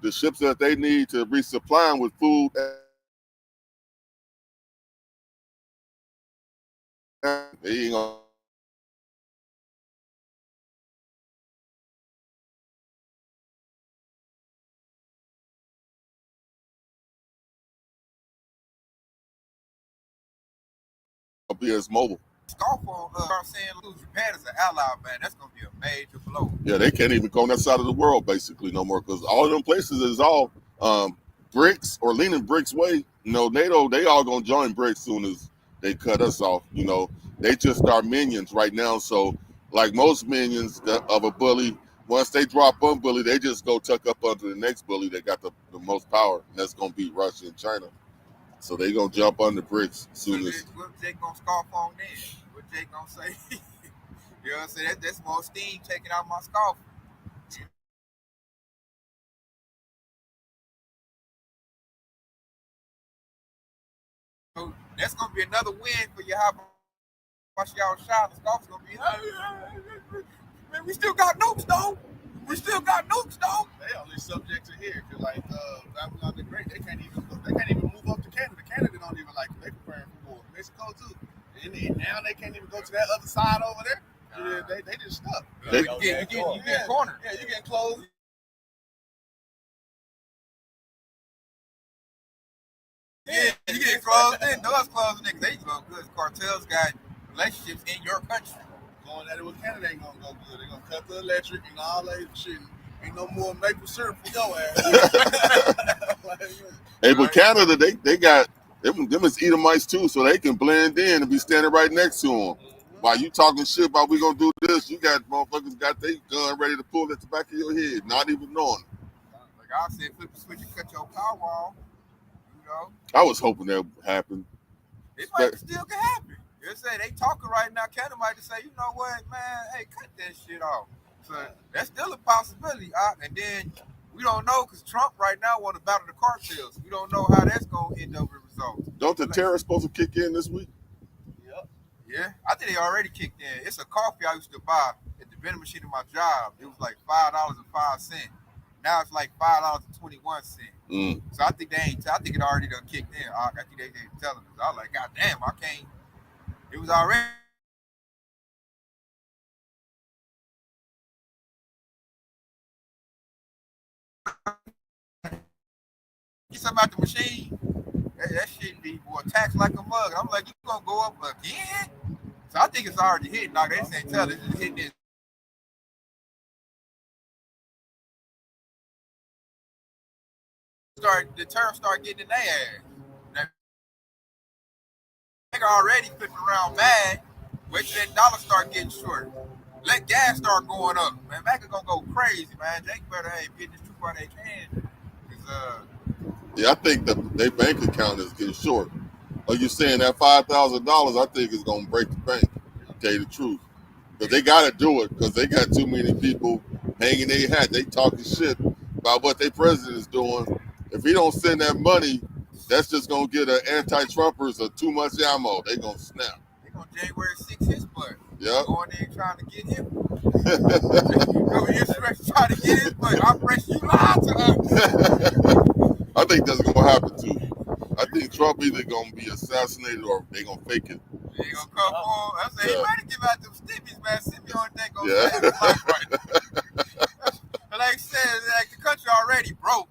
the ships that they need to resupply them with food, they ain't gonna be as mobile. Scoffer start saying lose Japan as an ally, man. That's gonna be a major blow. Yeah, they can't even go on that side of the world basically no more because all of them places is all BRICS or leaning BRICS way. NATO, they all gonna join BRICS soon as they cut us off. They just are minions right now. So like most minions of a bully, once they drop one bully, they just go tuck up under the next bully that got the most power, and that's gonna be Russia and China. So they gonna jump on the BRICS soon as. What Jake gonna scoff on then? What Jake gonna say? You know what I'm saying? That's more steam taking out my scoff. So that's gonna be another win for your watch y'all shot. The scoff's gonna be, man, we still got nukes though. We still got nukes though. They only subject to here because like Babylon the Great, they can't even move up to Canada. Canada don't even like they preparing for war. Mexico too. And now they can't even go to that other side over there. They just stuck. You get cornered. Yeah, you getting closed. Yeah, you get closed in. Doors closed in. They go good. Cartels got relationships in your country. Going at it with Canada ain't gonna go good. They're gonna cut the electric and all that shit. Ain't no more maple syrup for your ass. Hey, but Canada, they got them is Edomites too, so they can blend in and be standing right next to them. While you talking shit about we gonna do this, you got motherfuckers got their gun ready to pull at the back of your head, not even knowing. Like I said, flip the switch and cut your power off. I was hoping that would happen. It might still can happen. You say they talking right now. Canada might just say, you know what, man, hey, cut that shit off. So that's still a possibility. And then we don't know because Trump right now want to battle the cartels. We don't know how that's going to end up with results. Don't the tariffs supposed to kick in this week? Yep. Yeah, I think they already kicked in. It's a coffee I used to buy at the vending machine at my job. It was like $5.05. Now it's like $5.21. So I think I think it already done kicked in. I think they telling us. I was like, God damn, I can't. It was already get something out the machine. That shit be boy taxed like a mug. I'm like, you gonna go up again? So I think it's already hit, dog. They just ain't tell it. It's hitting this. The term start getting in their ass. That nigga already flipping around mad. Wait till that dollar start getting short. Let gas start going up. Man, Mac is gonna go crazy, man. Jake better get this truth while they can. Yeah, I think their bank account is getting short. Are you saying that $5,000? I think is gonna break the bank. To tell you the truth, because they got to do it because they got too many people hanging their hat. They talking shit about what their president is doing. If he don't send that money, that's just gonna get an anti-Trumpers or too much ammo. They gonna snap. They gonna January 6 his butt. Yep. Going in trying to get him. Insurrection trying to get his butt. Operation You Lied to Us. I think that's gonna happen too. I think Trump either gonna be assassinated or they gonna fake it. They gonna come on. I say, he better give out them stimmies, man. Stimmy on that gonna Yeah. save his life right now. But like I said, like the country already broke.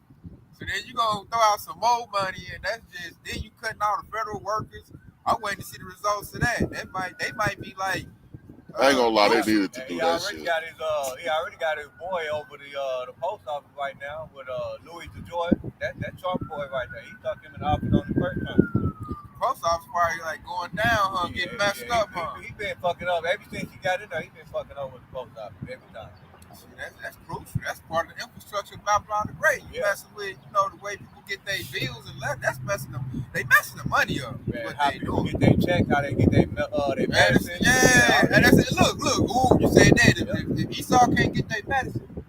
So then you gonna throw out some more money, and that's just then you cutting out the federal workers. I'm waiting to see the results of that. They might be like. I ain't gonna lie, they needed to do He that already shit. got his he already got his boy over the post office right now with Louis DeJoy. That Trump boy right there. He tucked him in the office on the first time. Post office probably like going down, huh? Getting messed up, huh? He been fucking up ever since he got in there. He been fucking up with the post office every time. See, that's crucial. That's part of the infrastructure of Babylon the Great. You messing with, the way people get their bills and left. That's messing them. They messing the money up. Man, what how they people doing? get their check, how they get their medicine. Yeah, and that's it. Look. Ooh, you said that. If Esau can't get their medicine,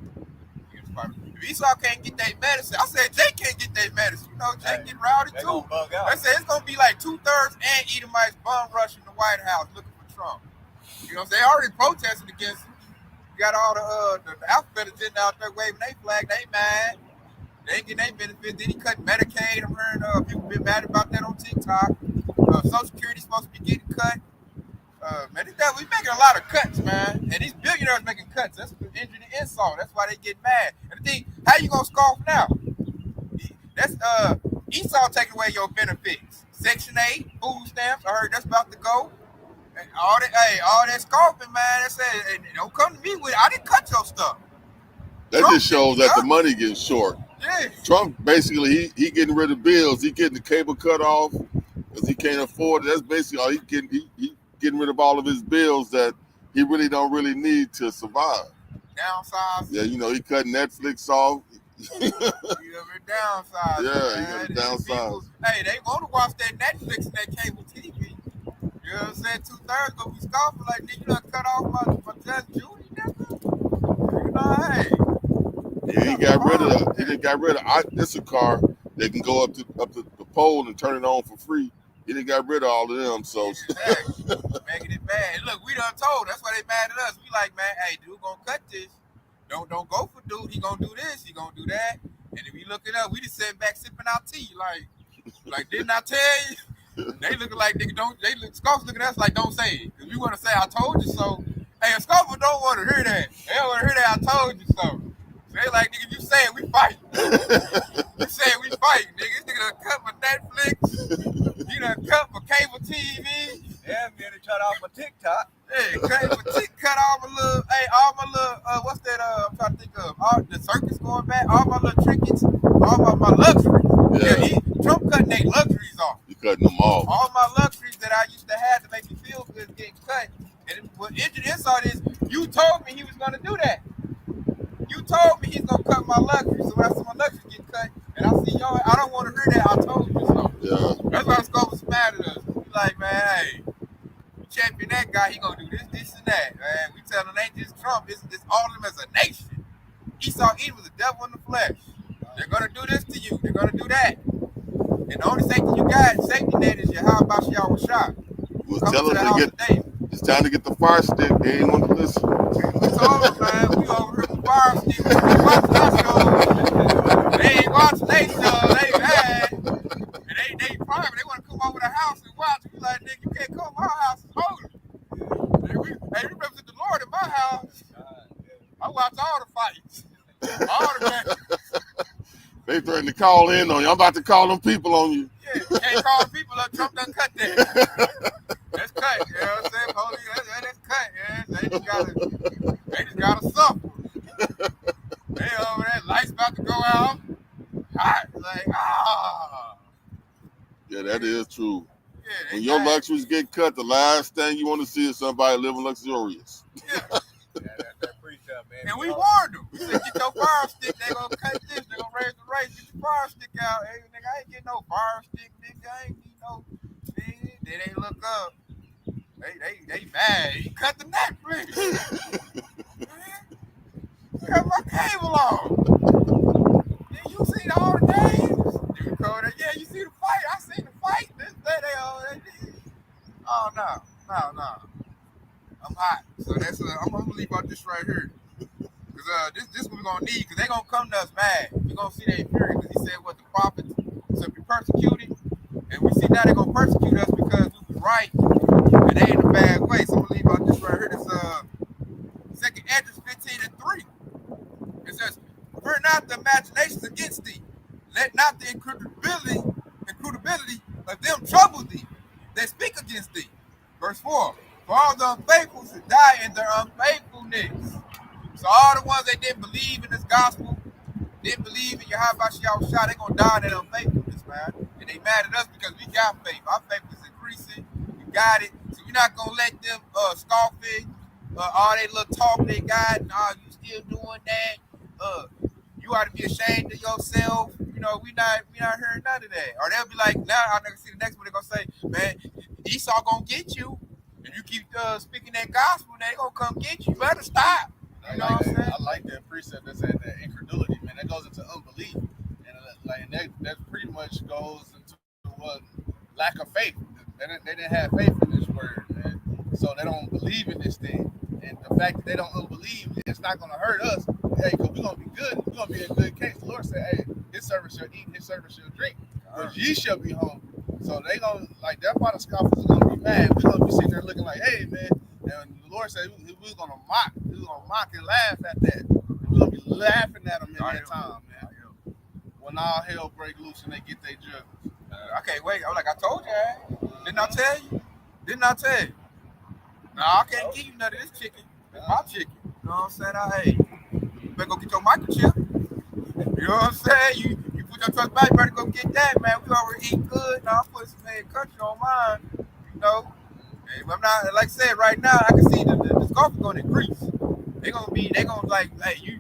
if Esau can't get their medicine, I said Jake can't get their medicine. Jake get rowdy They too. gonna bug out. I said it's gonna be like 2/3 and Edomites bum rushing the White House looking for Trump. They already protesting against him. You got all the alphabet agenda out there waving their flag. They mad. They ain't getting their benefits. Then he cut Medicaid. I'm hearing people been mad about that on TikTok. Social Security supposed to be getting cut. Man, we making a lot of cuts, man. And these billionaires making cuts. That's injury to insult. That's why they get mad. And the thing, how you gonna scoff now? That's Esau taking away your benefits. Section 8, food stamps. I heard that's about to go. And all that scoffing, man. That said, don't come to me with it. I didn't cut your stuff. That Trump just shows that the did money getting short. Yeah. Trump basically he getting rid of bills. He getting the cable cut off because he can't afford it. That's basically all he getting. He getting rid of all of his bills that he really don't really need to survive. Downsize. Yeah, he cut Netflix off. You ever downsize? Yeah, man. you gotta downsize. Hey, they want to watch that Netflix and that cable TV. You know what I'm saying? 2/3 gonna be scoffing like, nigga, you done cut off my Judge Judy, nigga. Hey. He got rid of. He done got rid of. It's a car that can go up to the pole and turn it on for free. He done got rid of all of them. So exactly. Making it bad. And look, we done told. That's why they mad at us. We like, man, hey, dude, gonna cut this. Don't go for dude. He gonna do this. He gonna do that. And if we look it up, we just sitting back sipping our tea. Like didn't I tell you? They looking like nigga don't. Scoff's looking at us like don't say it. Cause we want to say I told you so. Hey, a scoffer don't want to hear that. They don't want to hear that I told you so. They like, nigga, you saying we fight. You saying we fight, nigga. This nigga done cut my Netflix. You done cut my cable TV. Yeah, man, they shut off my TikTok. Hey, cut all my little, what's that, I'm trying to think of. All the circus going back, all my little trinkets, all my luxuries. Yeah. Trump cutting their luxuries off. He cutting them off. All my luxuries that I used to have to make me feel good getting cut. And what injured insult is, you told me he was going to do that. You told me he's gonna cut my luxury, so when I see my luxury get cut, and I see y'all, I don't want to hear that. I told you so. Yeah. That's why Scope was mad at us. We like, man, hey, you champion that guy, he gonna do this, and that, man. We telling him ain't just Trump, it's all of them as a nation. Esau Edom was the devil in the flesh. They're gonna do this to you. They're gonna do that. And the only safety you got, safety net, is your how about y'all was shot. Was telling them to get. It's time to get the fire stick. They ain't want to listen. We told them, man, we over here with fire stick. We watching our show. They ain't watching their show. They mad. And they private. They want to come over the house and watch. We like, nigga, you can't come to my house. It's holy. Hey, we represent the Lord in my house. I watch all the fights. All the matches. They threatened to call in on you. I'm about to call them people on you. Yeah, you can't call people up. Trump done cut that. That's cut. You know what I'm saying? Police, that's cut. Yeah, they just gotta suffer. They over there, lights about to go out. Hot, like Yeah, that is true. Yeah, When your luxuries get cut, the last thing you want to see is somebody living luxurious. Yeah. That's that precept, man. And we warned them. We said, get your fire stick. They gonna cut this. They gonna raise the rates. Get your fire stick out. Hey, nigga, I ain't getting no fire stick, nigga. I ain't need no. Nigga. Then they look up. They mad. You cut the neck, please. Cut my cable off. Yeah, you seen all the games? Dude, Coda. Yeah, you see the fight. I seen the fight. This day they did. Oh no. I'm hot. So that's I'm gonna leave out this right here. Cause this what we're gonna need, cause they gonna come to us mad. You're gonna see they fury, cause he said what the prophets should be persecuted. And we see now they're gonna persecute us because we was right and they in a bad way. So I'm gonna leave out this right here. This 2 Ezra 15:3. It says, fear not the imaginations against thee. Let not the incredibility of them trouble thee. They speak against thee. Verse 4. For all the unfaithful should die in their unfaithfulness. So all the ones that didn't believe in this gospel, didn't believe in Yahweh Shah, they're going to die in their unfaithfulness, man. And they mad at us because we got faith. Our faith is increasing. We got it. So we're not going to let them scoff it. All they little talk they got, you still doing that. You ought to be ashamed of yourself. You know, we not hearing none of that. Or they'll be like, now I'll never see the next one. They're going to say, man, Esau going to get you. If you keep speaking that gospel, they going to come get you. You better stop. You know what I'm saying? I like that precept that said that incredulity, man. That goes into unbelief. And that pretty much goes into what lack of faith. They didn't have faith in this word, man. So they don't believe in this thing. And the fact that they don't unbelieve, it's not going to hurt us. Hey, because we're going to be good. We're going to be in good case. The Lord said, hey, his servant shall eat, his servant shall drink. But ye shall be hungry. So they going to, like, that part of scoffers is going to be mad. We're going to be sitting there looking like, hey, man. And the Lord said we was going to mock. We was going to mock and laugh at that. We're going to be laughing at them in that time, man. When all hell break loose and they get their juggles. I can't wait. I'm like, I told you, didn't I tell you? Didn't I tell you? No, I can't give you none of this chicken. It's my chicken. You know what I'm saying? Hey, you better go get your microchip. You know what I'm saying? You put your trust back, you better go get that, man. We already eat good. Now I'm putting some country on mine. You know? And I'm not, like I said, right now, I can see the scoffer going to increase. They gonna like, hey,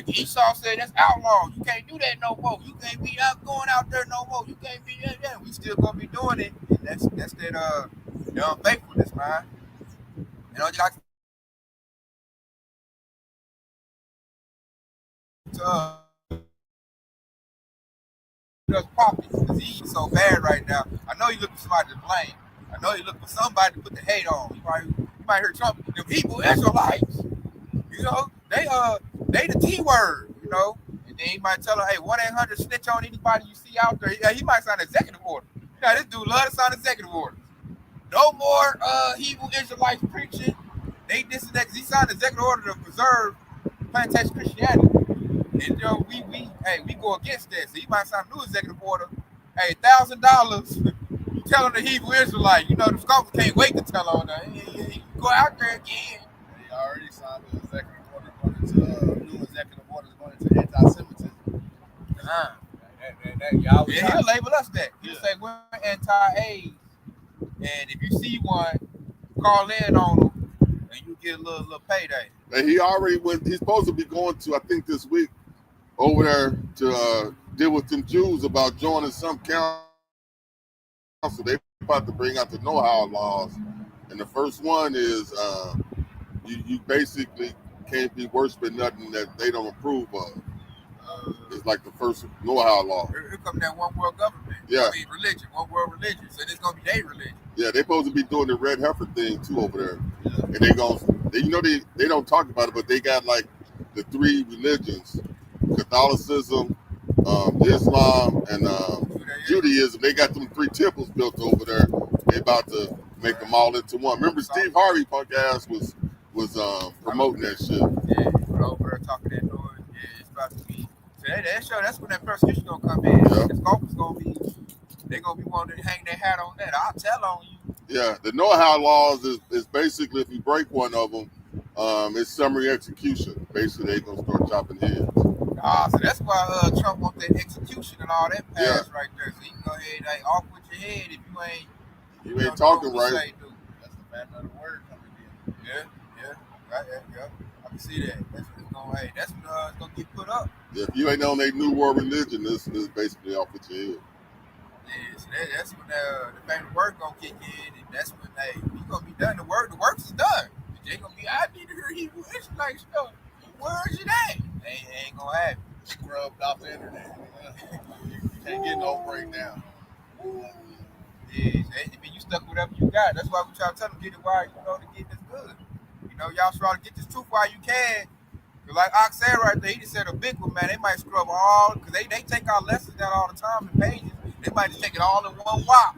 Esau said that's outlaw. You can't do that no more. You can't be going out there no more. You can't be that. Yeah, we still gonna be doing it. And that's that the unfaithfulness, man. You know, like just prophets, because he's so bad right now. I know you look for somebody to blame. I know you look for somebody to put the hate on. You might hear Trump. The people Israelites, you know, they the T word, you know. And then he might tell her, hey, 1-800 snitch on anybody you see out there. Yeah, he might sign an executive order. You know, this dude love to sign executive orders. No more Hebrew Israelites preaching. They this and that, because he signed an executive order to preserve plantation Christianity. And you know, we go against that. So he might sign a new executive order. Hey, $1,000. You tell him the Hebrew Israelite. You know, the scholars can't wait to tell on that. He go out there again. He already signed the executive order going into new executive orders going into anti-Semitism. Yeah, he'll label us that. He'll say we're anti-AIDS. And if you see one, call in on them and you get a little payday. And he already went, he's supposed to be going to, I think this week, over there to deal with them Jews about joining some council. They're about to bring out the know-how laws. And the first one is you basically can't be worshiping nothing that they don't approve of. It's like the first know-how law. Here come that one world government. Yeah. I mean, religion, one world religion. So it's going to be their religion. Yeah, they're supposed to be doing the red heifer thing too over there. And they don't talk about it, but they got like the three religions, Catholicism, Islam, and Judaism. They got them three temples built over there. They about to make them all into one. Remember Steve Harvey punk ass was promoting that shit. Yeah, over there talking that noise. Yeah, it's about to be That's when that persecution gonna come in. Yeah. The scoffers they're gonna be wanting to hang their hat on that. I'll tell on you. Yeah, the know-how laws is basically if you break one of them, it's summary execution. Basically, they're gonna start chopping heads. So that's why Trump wants that execution and all that pass right there. So you can go ahead and off with your head if you ain't talking know what we right. say, dude. That's the fact of the word coming in. Yeah, right, yeah. I can see that. That's what's gonna it's gonna get put up. If you ain't on a new world religion, this is basically off with your head. Yeah, so that's when the fact of the word gonna kick in, and that's when you gonna be done. The work is done. They gonna be. I need to hear Hebrew Israelite stuff. Where's it at? Ain't gonna happen. Scrubbed off the internet. You can't get no breakdown. Yeah, you stuck with whatever you got. That's why we try to tell them get it while to get this good. Y'all try to get this truth while you can. Like Ox said right there, he just said a big one, man. They might scrub all because they take our lessons down all the time in pages. They might just take it all in one whop.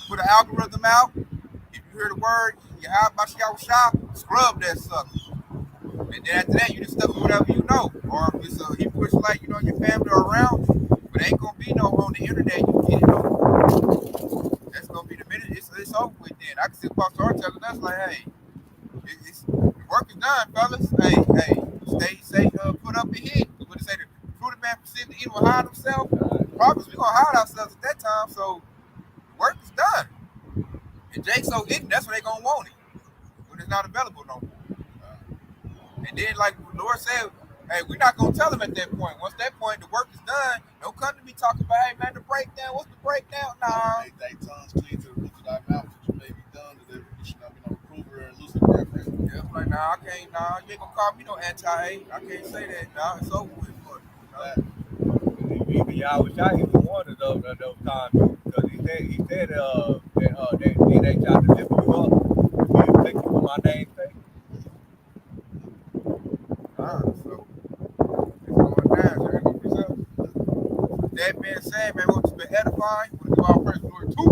Put an algorithm out. If you hear the word, you have about your shop, scrub that sucker. And then after that, you just stuck with whatever you know. Or if it's a Hebrew Israelite, your family are around you. But ain't gonna be no on the internet. You get it on. That's gonna be the minute it's over with. Then I can see Pastor Art telling us like, hey, the work is done, fellas. Hey, stay put up and hit. What they say, the fruit of man proceeds to eat will hide himself. Prophets, we gonna hide ourselves at that time. So the work is done. And Jake's so ignorant, that's when they gonna want it. When it's not available no more. And then, like the Lord said, hey, we're not gonna tell them at that point. Once that point, the work is done. Don't come to me talking about, hey man, the breakdown. What's the breakdown? Nah. They tongues clean to the roots of thy mouth, that you may be done, that you should not be no reprover and Lucifer. Yeah, I'm like, nah, I can't. Nah, you ain't gonna call me no anti-hate. I can't say that. Nah, it's over with. Even Yahweh Shai even warned those times because he said that they tried to lift you up, he afflict you for my name's sake. So it's going down. So it's gonna be something. That being said, man, we've just been edifying. We'll do our first glory too.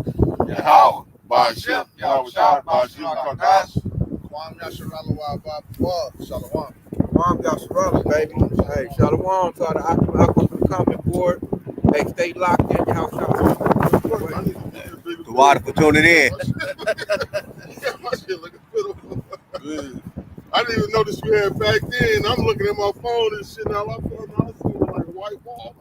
Yahweh, Ba'ashem, Yahweh Shai, Ba'ashem, Kadash. Kwam Yasharala wa Ba'B'Av, Shalom. Shalom, Yasharala, baby. Hey, Shalom to all the Aqua for the comment board. Hey, stay locked in your house. The water for tuning in. I didn't even notice you had back then. I'm looking at my phone and shit. Now I see like white wall.